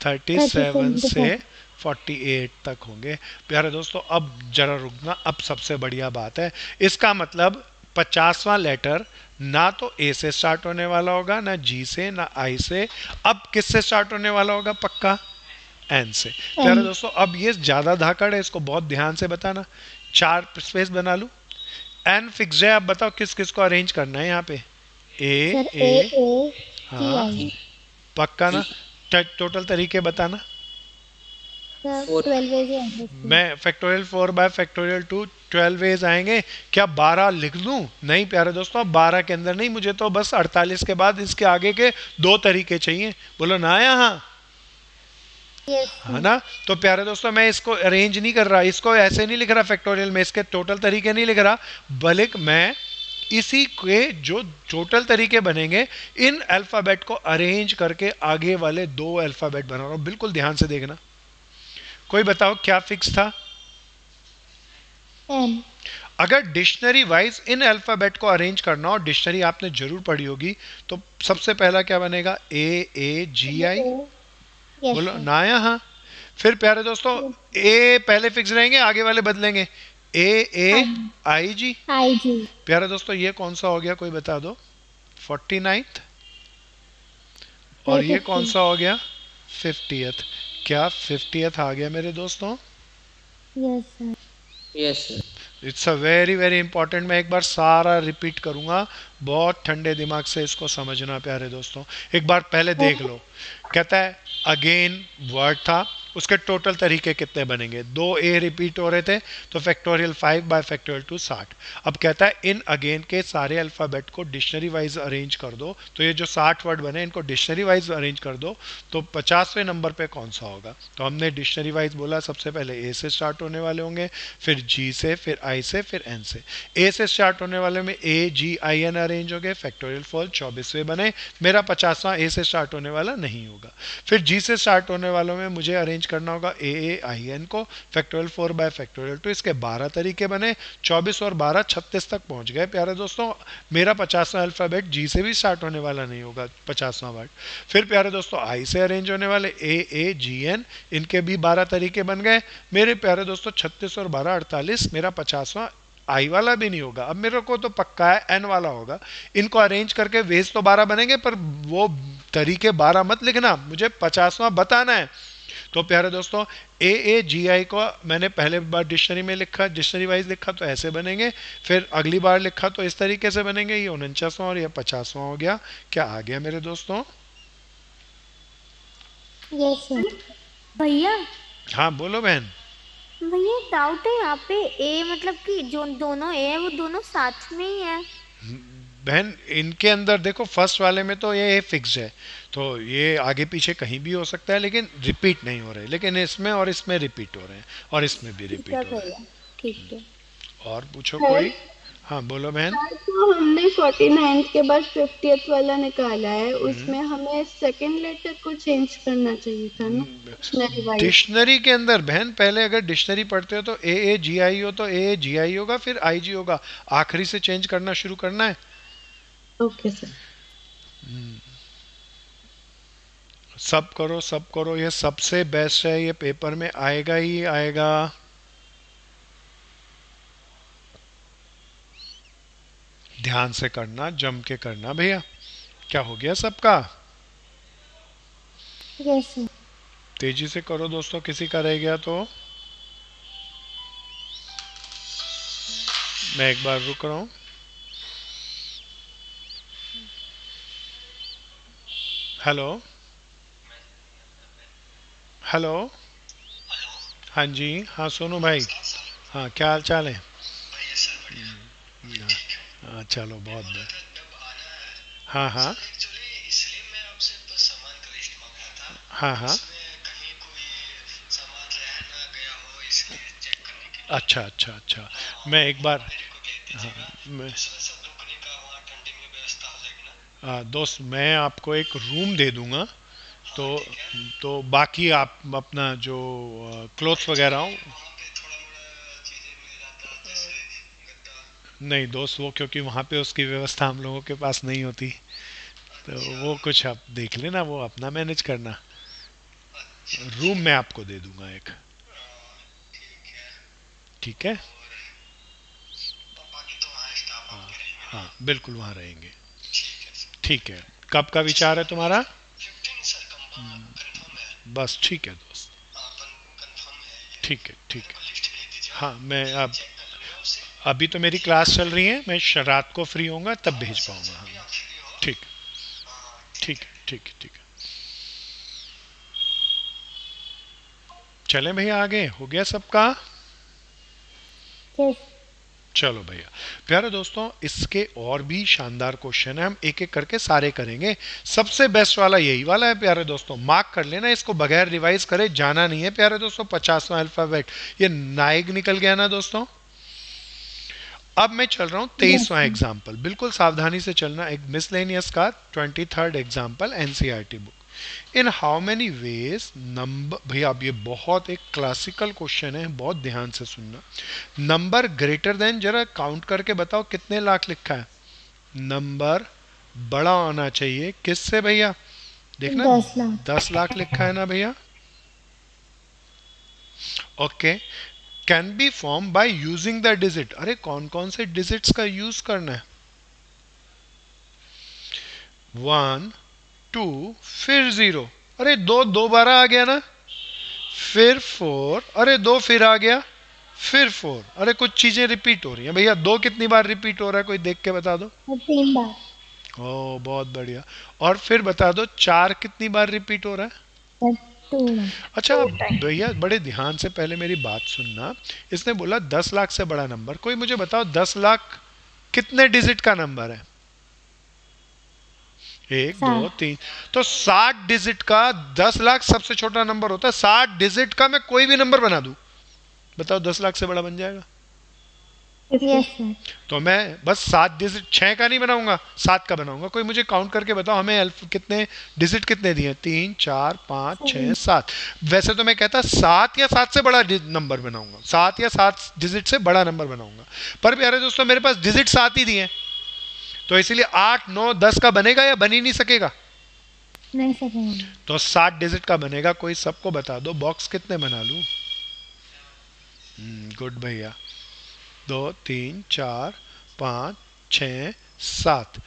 37 37 से 48 तक होंगे। प्यारे दोस्तों अब जरा रुकना, अब सबसे बढ़िया बात है, इसका मतलब 50वां लेटर ना तो ए से स्टार्ट होने वाला होगा, ना जी से, ना आई से। अब किससे स्टार्ट होने वाला होगा पक्का, एन से। प्यारे दोस्तों अब ये ज्यादा धाकड़ है, इसको बहुत ध्यान से बताना। 4 स्पेस बना लूं, एन फिक्स है। अब बताओ किस किस को अरेंज करना है यहाँ पे। ए सर ए ए ए जी हाँ आई। पक्का ना। टोटल तरीके बताना। सर 4 12 वेज है इसमें। मैं फैक्टोरियल 4 बाय फैक्टोरियल 2 12 वेज आएंगे। क्या 12 लिख दूं? नहीं प्यारे दोस्तों, 12 के अंदर नहीं, मुझे तो बस 48 के बाद इसके आगे के 2 तरीके चाहिए। बोलो ना यहाँ, यस है ना। तो प्यारे दोस्तों मैं इसको अरेंज नहीं कर रहा, इसको ऐसे नहीं लिख रहा फैक्टोरियल में, इसके टोटल तरीके नहीं लिख रहा, बल्कि मैं इसी के जो टोटल तरीके बनेंगे इन अल्फाबेट को अरेंज करके आगे वाले 2 अल्फाबेट बना रहा हूं। बिल्कुल ध्यान से देखना। कोई बताओ क्या फिक्स था। एन। अगर डिक्शनरी वाइज इन अल्फाबेट को अरेंज करना हो, डिक्शनरी आपने जरूर पढ़ी होगी, तो सबसे पहला क्या बनेगा, ए जी आई। यस बोलो सर। ना यहाँ। फिर प्यारे दोस्तों ए पहले फिक्स रहेंगे, आगे वाले बदलेंगे। ए आई जी। आई जी। प्यारे दोस्तों ये कौन सा हो गया, कोई बता दो। 49th। और ये कौन 50। सा हो गया, 50th। क्या 50th आ गया मेरे दोस्तों। Yes sir. Yes sir. It's a very very important. मैं एक बार सारा रिपीट करूंगा, बहुत ठंडे दिमाग से इसको समझना प्यारे दोस्तों। एक बार पहले देख लो। कहता है अगेन वर्ड था, उसके टोटल तरीके कितने बनेंगे, 2 ए रिपीट हो रहे थे, तो फैक्टोरियल 5 बाय फैक्टोरियल 2 60। अब कहता है इन अगेन के सारे अल्फाबेट को डिक्शनरी वाइज अरेंज कर दो, तो ये जो 60 वर्ड बने इनको डिक्शनरी वाइज अरेंज कर दो, तो 50वें नंबर पे कौन सा होगा। तो हमने डिक्शनरी वाइज बोला, सबसे पहले ए से स्टार्ट होने वाले होंगे, फिर जी से, फिर आई से, फिर एन से। ए से स्टार्ट होने वाले में ए जी आई एन अरेंज हो गए, फैक्टोरियल 4 24वें बने। मेरा 50वां ए से स्टार्ट होने वाला नहीं होगा। फिर जी से स्टार्ट होने वालों में मुझे अरेंज करना होगा ए आई एन को, फैक्टोरियल 4 बाय फैक्टोरियल 2। इसके 12 तरीके बने, 24 और 12 36 तक पहुंच गए प्यारे दोस्तों। मेरा 50वां अल्फाबेट जी से भी स्टार्ट होने वाला नहीं होगा, 50वां वर्ड। फिर प्यारे दोस्तों आई से अरेंज होने वाले ए जी एन, इनके भी 12 तरीके बन गए मेरे प्यारे दोस्तों। 36 और 12 48, मेरा 50वां आई वाला भी नहीं होगा। अब मेरे को तो पक्का है एन वाला होगा। इनको अरेंज करके वेज तो 12 बनेंगे, पर वो तरीके 12 मत लिखना, मुझे 50वां बताना है। तो प्यारे दोस्तों ए जी आई को मैंने पहले बार डिक्शनरी में लिखा, डिक्शनरी वाइज लिखा तो ऐसे बनेंगे, फिर अगली बार लिखा तो इस तरीके से बनेंगे। ये 49वां और ये 50वां हो गया। क्या आ गया मेरे दोस्तों। Yes sir. भैया, हाँ बोलो बहन। भैया डाउट है यहाँ पे, ए मतलब कि जो दोनों ए है वो दोनों साथ में ही है। बहन इनके अंदर देखो, फर्स्ट वाले में तो ये फिक्स है, तो ये आगे पीछे कहीं भी हो सकता है, लेकिन रिपीट नहीं हो रहे। लेकिन इसमें और इसमें रिपीट हो रहे हैं, और इसमें भी रिपीट हो रहे हैं। ठीक है। और पूछो कोई। हाँ बोलो बहन। तो हमने 49 के बाद 50th वाला निकाला है, उसमें हमें सेकंड लेटर को चेंज करना चाहिए था ना, डिक्शनरी वाइज। डिक्शनरी के अंदर बहन पहले अगर डिक्शनरी पढ़ते हो तो ए जी आई हो तो ए जी आई होगा, फिर आई जी होगा, आखिरी से चेंज करना शुरू करना है। Okay sir. सब करो सब करो, ये सबसे बेस्ट है, ये पेपर में आएगा ही आएगा। ध्यान से करना, जम के करना भैया। क्या हो गया सबका। Yes sir. तेजी से करो दोस्तों, किसी का रह गया तो। मैं एक बार रुक रहा हूं। Hello hello. हाँ जी, हाँ सोनू भाई। हाँ क्या हाल चाल है। हाँ चलो बहुत बढ़िया। हाँ हाँ हाँ हाँ। अच्छा अच्छा अच्छा। मैं एक बार, हाँ मैं, दोस्त मैं आपको एक रूम दे दूंगा, तो बाकी आप अपना जो क्लोथ्स वगैरह हो। नहीं दोस्त, वो क्योंकि वहाँ पे उसकी व्यवस्था हम लोगों के पास नहीं होती, तो वो कुछ आप देख लेना, वो अपना मैनेज करना। रूम मैं आपको दे दूंगा एक। ठीक है। हाँ हाँ बिल्कुल वहाँ रहेंगे। ठीक है। कब का विचार है तुम्हारा? बस ठीक है दोस्त। ठीक है ठीक है। हाँ मैं अब अभी तो मेरी क्लास चल रही है, मैं रात को फ्री होऊंगा तब भेज पाऊंगा। हाँ ठीक ठीक है ठीक है ठीक है। चलें भैया, आगे हो गया सबका? यस चलो भैया प्यारे दोस्तों, इसके और भी शानदार क्वेश्चन है, हम एक एक करके सारे करेंगे। सबसे बेस्ट वाला यही वाला है प्यारे दोस्तों, मार्क कर लेना इसको, बगैर रिवाइज करे जाना नहीं है प्यारे दोस्तों। 50वां अल्फाबेट ये नाइग निकल गया ना दोस्तों। अब मैं चल रहा हूँ 23वां एग्जाम्पल, बिल्कुल सावधानी से चलना। एक मिसलेनियस का 23rd example, NCERT book. In how many veg number, भैया अब ये बहुत एक क्लासिकल क्वेश्चन है, बहुत ध्यान से सुनना। नंबर ग्रेटर देन, जरा काउंट करके बताओ कितने लाख लिखा है। नंबर बड़ा होना चाहिए किससे भैया? देखना 10 लाख 10 लाख लिखा है ना भैया। Okay. Can be form by using the digit. अरे कौन कौन से डिजिट्स का यूज करना है? 1 2 फिर 0, अरे दो दोबारा आ गया ना, फिर 4, अरे दो फिर आ गया, फिर 4। अरे कुछ चीजें रिपीट हो रही हैं भैया। दो कितनी बार रिपीट हो रहा है, कोई देख के बता दो। और 3 बार ओ बहुत बढ़िया। और फिर बता दो 4 कितनी बार रिपीट हो रहा है? और 2 बार। अच्छा भैया बड़े ध्यान से पहले मेरी बात सुनना। इसने बोला 10 लाख से बड़ा नंबर, कोई मुझे बताओ 10 लाख कितने डिजिट का नंबर है? 1 2 3, तो 60 डिजिट का 10 लाख सबसे छोटा नंबर होता है। 60 डिजिट का मैं कोई भी नंबर बना दूं, बताओ 10 लाख से बड़ा बन जाएगा? Yes sir. तो मैं बस 7 डिजिट, 6 का नहीं बनाऊंगा, 7 का बनाऊंगा। कोई मुझे काउंट करके बताओ, हमें कितने डिजिट कितने दिए? 3 4 5 6 7। वैसे तो मैं कहता 7 या 7 से बड़ा नंबर बनाऊंगा, 7 या 7 डिजिट से बड़ा नंबर बनाऊंगा, पर प्यारे दोस्तों मेरे पास डिजिट 7 ही दिए, तो इसीलिए 8 9 10 का बनेगा या बन ही नहीं सकेगा? नहीं सर। तो 7 डिजिट का बनेगा। कोई सबको बता दो बॉक्स कितने बना लूं? गुड भैया। 2 3 4 5 6 7।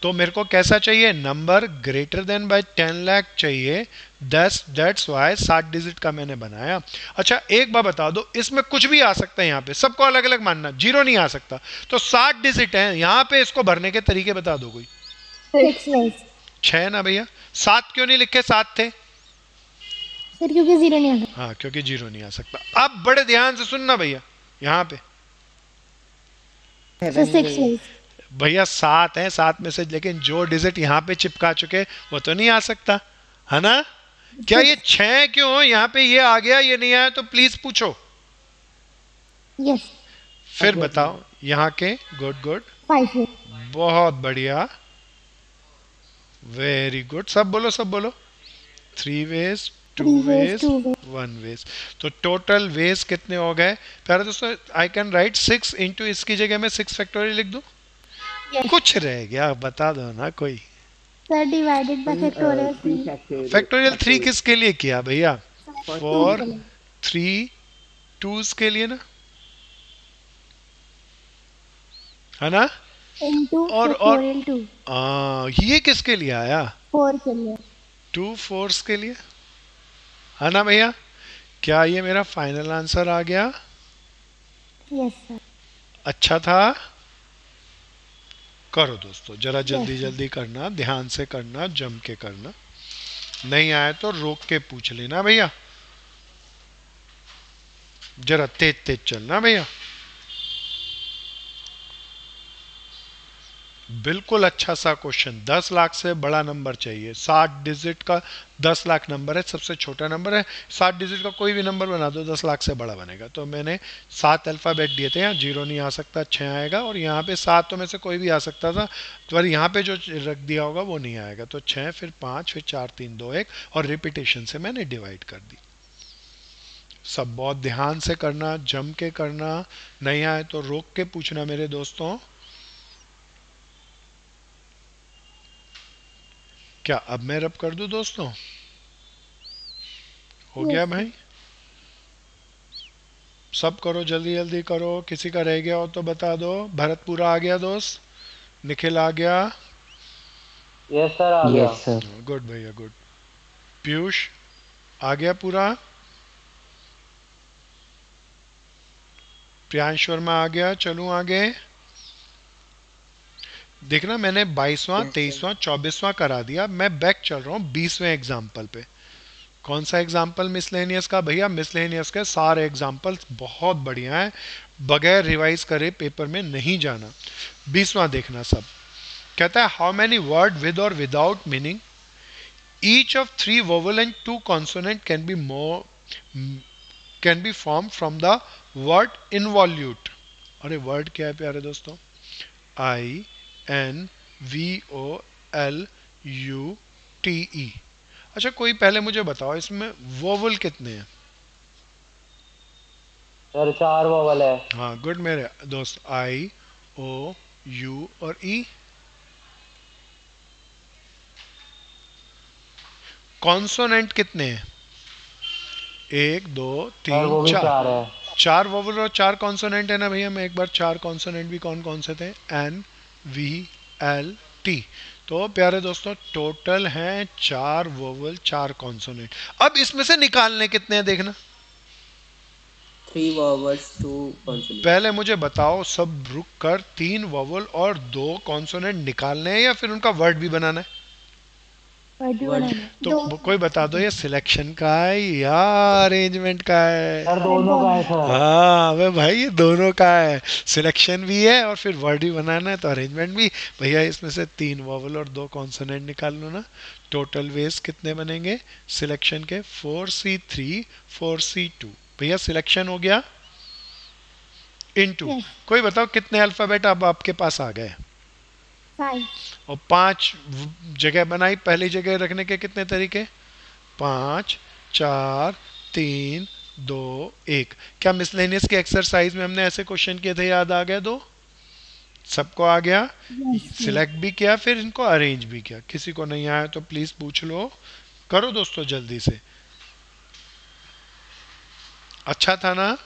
तो मेरे को कैसा चाहिए? Number greater than by 10 lakh चाहिए 10, दैट्स वाई 7 डिजिट का मैंने बनाया। अच्छा एक बार बता दो, इसमें कुछ भी आ सकता है, यहाँ पे सबको अलग अलग मानना, जीरो नहीं आ सकता। तो 7 डिजिट है यहाँ पे, इसको भरने के तरीके बता दो कोई। 6 वाइज 6 ना भैया, 7 क्यों नहीं लिखे? 7 थे सर, क्योंकि 0 नहीं आता। हाँ, क्योंकि जीरो नहीं आ सकता। अब बड़े ध्यान से सुनना भैया, यहाँ पे सर 6 वाइज भैया 7 है, 7 में से लेकिन जो डिजिट यहाँ पे चिपका चुके वो तो नहीं आ सकता है ना। क्या ये 6 क्यों यहाँ पे ये आ गया, ये नहीं आया? तो प्लीज पूछो। यस फिर बताओ यहाँ के। गुड गुड, 5 वाइज बहुत बढ़िया, वेरी गुड। सब बोलो सब बोलो। 3 ways, 2 3 ways, ways, 2 ways। 1 ways. तो टोटल वेज कितने हो गए प्यारे दोस्तों? आई कैन राइट 6 इंटू, इसकी जगह मैं 6 फैक्टोरियल लिख दूं। Yes. कुछ रह गया बता दो ना कोई। Sir divided by factorial factorial 3 किसके लिए किया भैया? फॉर 3 3 2s के लिए ना, है ना? इनटू और फैक्टोरियल 2 ये किसके लिए आया? 4 के लिए। 2 4s के लिए, है ना भैया? क्या ये मेरा फाइनल आंसर आ गया? Yes sir. अच्छा था। करो दोस्तों जरा जल्दी जल्दी करना, ध्यान से करना, जम के करना। नहीं आए तो रोक के पूछ लेना भैया, जरा तेज तेज चलना भैया। बिल्कुल अच्छा सा क्वेश्चन। 10 लाख से बड़ा नंबर चाहिए। 60 डिजिट का 10 लाख नंबर है, सबसे छोटा नंबर है। 60 डिजिट का कोई भी नंबर बना दो 10 लाख से बड़ा बनेगा। तो मैंने 7 अल्फ़ाबेट दिए थे, यहाँ 0 नहीं आ सकता, 6 आएगा, और यहाँ पे 7 तो में से कोई भी आ सकता था, तो पर यहाँ पे जो रख दिया होगा वो नहीं आएगा। तो 6, फिर 5, फिर 4, 3, 2, 1, और रिपीटेशन से मैंने डिवाइड कर दी। सब बहुत ध्यान से करना, जम के करना, नहीं आए तो रोक के पूछना मेरे दोस्तों। क्या अब मैं रब कर दूं दोस्तों? हो गया भाई? सब करो, जल्दी जल्दी करो। किसी का रह गया हो तो बता दो। भरत पूरा आ गया दोस्त? निखिल आ गया? यस सर, आ गया। Yes sir. गुड भैया, गुड। पीयूष आ गया पूरा? प्रियांश वर्मा आ गया? चलूं आगे? देखना मैंने 22वां, यस सर। 23वां, 24वां करा दिया। मैं बैक चल रहा हूँ 20वें एग्जाम्पल पे। कौन सा एग्जाम्पल मिसलेनियस का? भैया मिसलेनियस के सारे एग्जाम्पल्स बहुत बढ़िया हैं, बगैर रिवाइज करे पेपर में नहीं जाना। 20वां देखना सब। कहता है how many word with or without meaning each of 3 vowel and 2 consonant can be form from the word involute. अरे वर्ड क्या है प्यारे दोस्तों? INVOLUTE। अच्छा कोई पहले मुझे बताओ इसमें वोवल कितने हैं? सर 4 वोवल है। हाँ गुड मेरे दोस्त। I, O, U और E। कॉन्सोनेंट कितने हैं? 1, 2, सर वो 3, भी 4। 4 है। 4 वोवल और 4 कॉन्सोनेंट है ना भैया? मैं एक बार 4 कॉन्सोनेंट भी कौन कौन से थे? NVLT। तो प्यारे दोस्तों टोटल हैं 4 वोवल 4 कॉन्सोनेंट। अब इसमें से निकालने कितने हैं देखना। 3 vowels 2 consonants। पहले मुझे बताओ सब रुक कर, 3 वोवल और 2 कॉन्सोनेंट निकालने हैं या फिर उनका वर्ड भी बनाना है? Word। तो कोई बता दो ये सिलेक्शन का है या अरेंजमेंट का है? सर दोनों का है सर। हाँ वे भाई ये दोनों का है। सिलेक्शन भी है और फिर वर्ड भी बनाना है, तो अरेंजमेंट भी। भैया इसमें से 3 वोवल और 2 कॉन्सोनेंट निकाल लो ना। टोटल वेज कितने बनेंगे सिलेक्शन के? 4C3 4C2। भैया सिलेक्शन हो गया इनटू। कोई बताओ कितने अल्फाबेट अब आपके पास आ गए? 5। और 5 जगह बनाई। पहली जगह रखने के कितने तरीके? 5, 4, 3, 2, 1। क्या मिसलेनियस की एक्सरसाइज में हमने ऐसे क्वेश्चन किए थे? याद आ गए? 2 सबको आ गया? सिलेक्ट भी किया, फिर इनको अरेंज भी किया। किसी को नहीं आया तो प्लीज पूछ लो। करो दोस्तों जल्दी से। अच्छा था ना?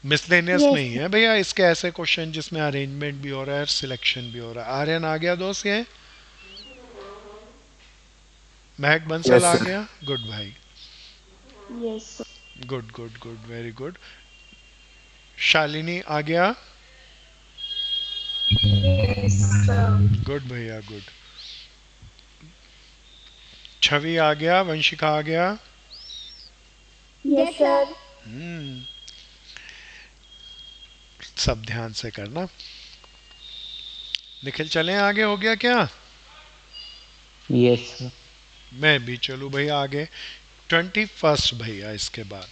मिसलेनियस नहीं है भैया इसके ऐसे क्वेश्चन जिसमें अरेंजमेंट भी हो रहा है, सिलेक्शन भी हो रहा है। आर्यन आ गया दोस्त? ये महक बंसल आ गया? गुड भाई, yes good good good, very good. Shalini आ गया? गुड भैया, गुड। छवि आ गया? वंशिका आ गया? Yes sir. हम्म, सब ध्यान से करना। निखिल चलें आगे? हो गया क्या? Yes sir. मैं भी चलूँ भैया आगे। 21 भैया इसके बाद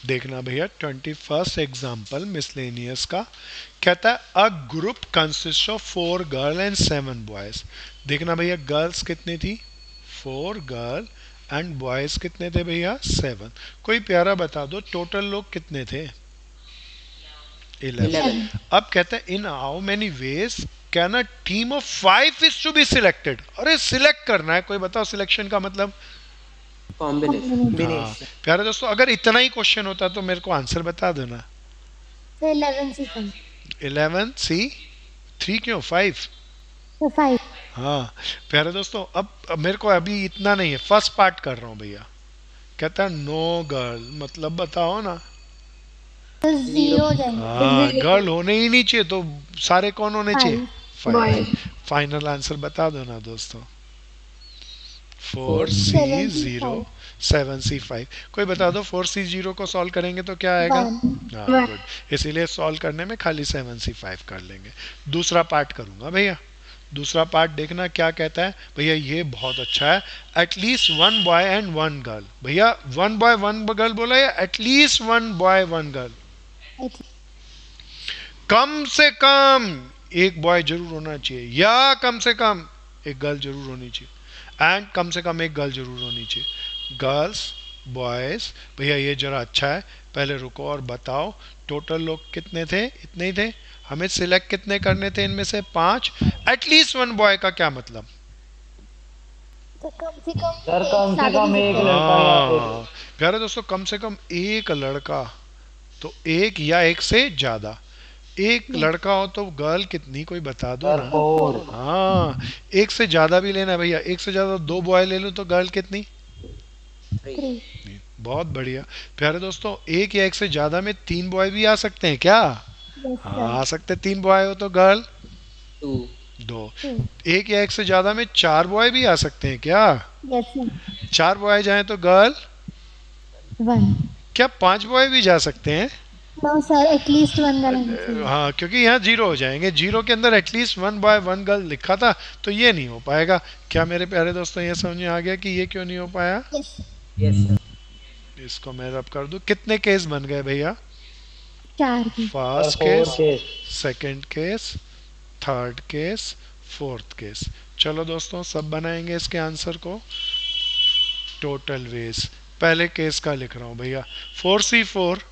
देखना भैया। 21 एग्जाम्पल मिसलेनियस का कहता है a group consist of 4 girl and 7 boys. देखना भैया गर्ल्स कितनी थी? 4 गर्ल एंड बॉयज कितने थे भैया? 7। कोई प्यारा बता दो टोटल लोग कितने थे? 11। अब कहता है in how many ways can a team of 5 is to be selected. अरे सिलेक्ट करना है। कोई बताओ सिलेक्शन का मतलब? Combination। हाँ प्यारे दोस्तों अगर इतना ही क्वेश्चन होता तो मेरे को आंसर बता दो ना। 11C5। 11C3 क्यों 5? तो 5। हाँ प्यारे दोस्तों अब मेरे को अभी इतना नहीं है, फर्स्ट पार्ट कर रहा हूँ भैया। कहता है नो गर्ल, मतलब बताओ ना। तो 0 हो जाएंगे। हाँ गर्ल होने ही नहीं चाहिए, तो सारे कौन होने चाहिए? 5। Boys। फाइनल आंसर बता दो ना दोस्तों। 4C0 7C5। कोई बता दो 4C0 को सॉल्व करेंगे तो क्या आएगा? हाँ, गुड। इसीलिए सॉल्व करने में खाली 7C5 कर लेंगे। दूसरा पार्ट करूंगा भैया। दूसरा पार्ट देखना क्या कहता है भैया, ये बहुत अच्छा है। At least one boy and one girl. भैया वन बॉय वन गर्ल बोला या at least one boy one girl? कम से कम एक बॉय जरूर होना चाहिए या कम से कम एक गर्ल जरूर होनी चाहिए, एंड कम से कम एक गर्ल जरूर होनी चाहिए। Girls boys. भैया ये जरा अच्छा है। पहले रुको और बताओ टोटल लोग कितने थे? इतने ही थे। हमें सिलेक्ट कितने करने थे इनमें से? 5। एटलीस्ट वन बॉय का क्या मतलब? तो कम से कम सर कम से कम एक लड़का या हाँ प्यारे दोस्तों, कम से कम एक लड़का। तो एक या एक से ज्यादा। एक लड़का हो तो गर्ल कितनी, कोई बता दो सर ना। 4। हाँ, एक से ज्यादा भी लेना भैया। एक से ज्यादा 2 बॉय ले लो तो गर्ल कितनी? 3। बहुत बढ़िया प्यारे दोस्तों। एक या एक से ज्यादा में 3 बॉय भी आ सकते हैं क्या? हाँ आ सकते। 3 बॉय हो तो गर्ल 2। एक या एक से ज्यादा में 4 बॉय भी आ सकते हैं क्या? Yes sir. 4 बॉय जाए तो गर्ल 1। क्या 5 बॉय भी जा सकते हैं? No sir, at least 1 girl. हाँ, क्योंकि यहाँ 0 हो जाएंगे। 0 के अंदर at least one boy one girl लिखा था तो ये नहीं हो पाएगा। क्या मेरे प्यारे दोस्तों ये समझ में आ गया कि ये क्यों नहीं हो पाया? Yes sir. इसको मैं रब कर दूं। कितने केस बन गए भैया? 4 की। First sir 4 case, case. Second case, third case, fourth case. चलो दोस्तों सब बनाएंगे इसके आंसर को। टोटल वेज पहले केस का लिख रहा हूँ भैया। 4C4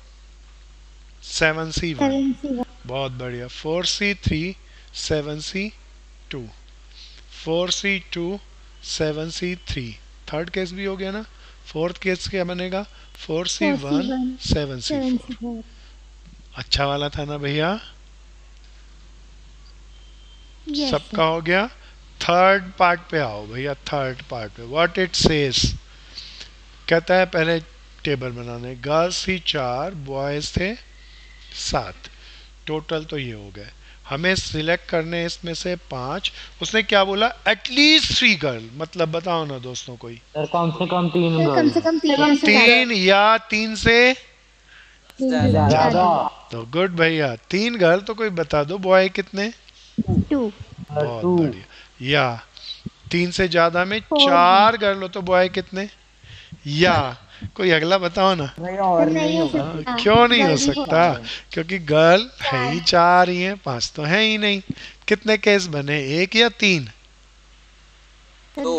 7C1। 7C1। बहुत बढ़िया। 4C3 7C2 4C2 7C3। Third case भी हो गया ना। फोर्थ केस क्या बनेगा? 4C1 7C4। 7C4। अच्छा वाला था ना भैया? यस सबका हो गया। थर्ड पार्ट पे आओ भैया। थर्ड पार्ट पे व्हाट इट सेज कहता है, पहले टेबल बनाने। गर्ल्स ही 4, बॉयज थे 7। टोटल तो ये हो गए। हमें सिलेक्ट करने इसमें से 5। उसने क्या बोला? At least 3 girl. मतलब बताओ ना दोस्तों कोई। सर कम से कम 3 सर, कम से गर्ल। कम 3 से 3 या 3 से ज्यादा। तो गुड भैया। 3 गर्ल तो कोई बता दो बॉय कितने? 2। सर बहुत 2। बढ़िया। या 3 से ज्यादा में 4 4 गर्ल हो तो बॉय कितने? या कोई अगला बताओ ना। भैया और नहीं हो होगा। सकता। क्यों नहीं हो गर्ल भी सकता? क्योंकि गर्ल है ही 4 ही है, 5 तो है ही नहीं। कितने केस बने? 1 या 3? तो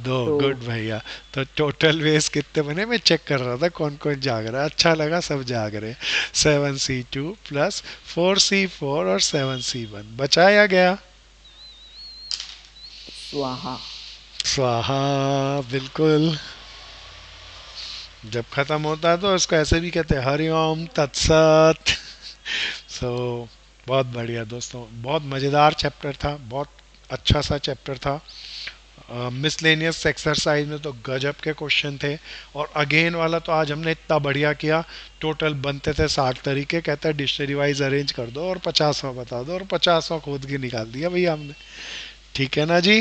2। गुड भैया। तो टोटल वेज कितने बने? मैं चेक कर रहा था कौन कौन जाग रहा है। अच्छा लगा सब जाग रहे। 7C2 प्लस 4C4 और 7C1 बचाया गया। स्वाहा। स्वाहा। बिल्कुल। जब खत्म होता है तो इसको ऐसे भी कहते हैं हरिओम तत्सत। सो बहुत बढ़िया दोस्तों, बहुत मज़ेदार चैप्टर था। बहुत अच्छा सा चैप्टर था। मिसलेनियस एक्सरसाइज में तो गजब के क्वेश्चन थे। और अगेन वाला तो आज हमने इतना बढ़िया किया। टोटल बनते थे 60 तरीके। कहता है डिक्शनरी वाइज अरेंज कर दो और 50वां बता दो, और 50वां खोद के निकाल दिया भैया हमने। ठीक है ना जी?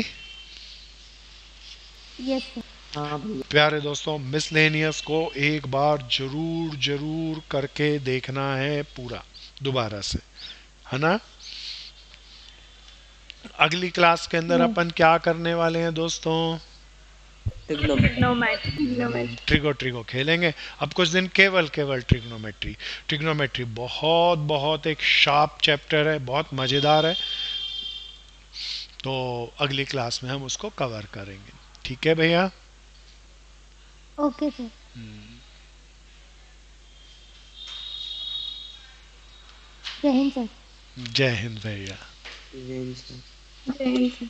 Yes sir. हाँ भैया। प्यारे दोस्तों मिसलेनियस को एक बार जरूर जरूर करके देखना है पूरा दोबारा से, है ना? अगली क्लास के अंदर अपन क्या करने वाले हैं दोस्तों? ट्रिगो खेलेंगे। अब कुछ दिन केवल ट्रिग्नोमेट्री। ट्रिग्नोमेट्री बहुत बहुत एक शार्प चैप्टर है, बहुत मज़ेदार है। तो अगली क्लास में हम उसको कवर करेंगे। ठीक है भैया? Okay sir. जय हिंद सर। जय हिंद भैया। जय हिंद सर। जय हिंद।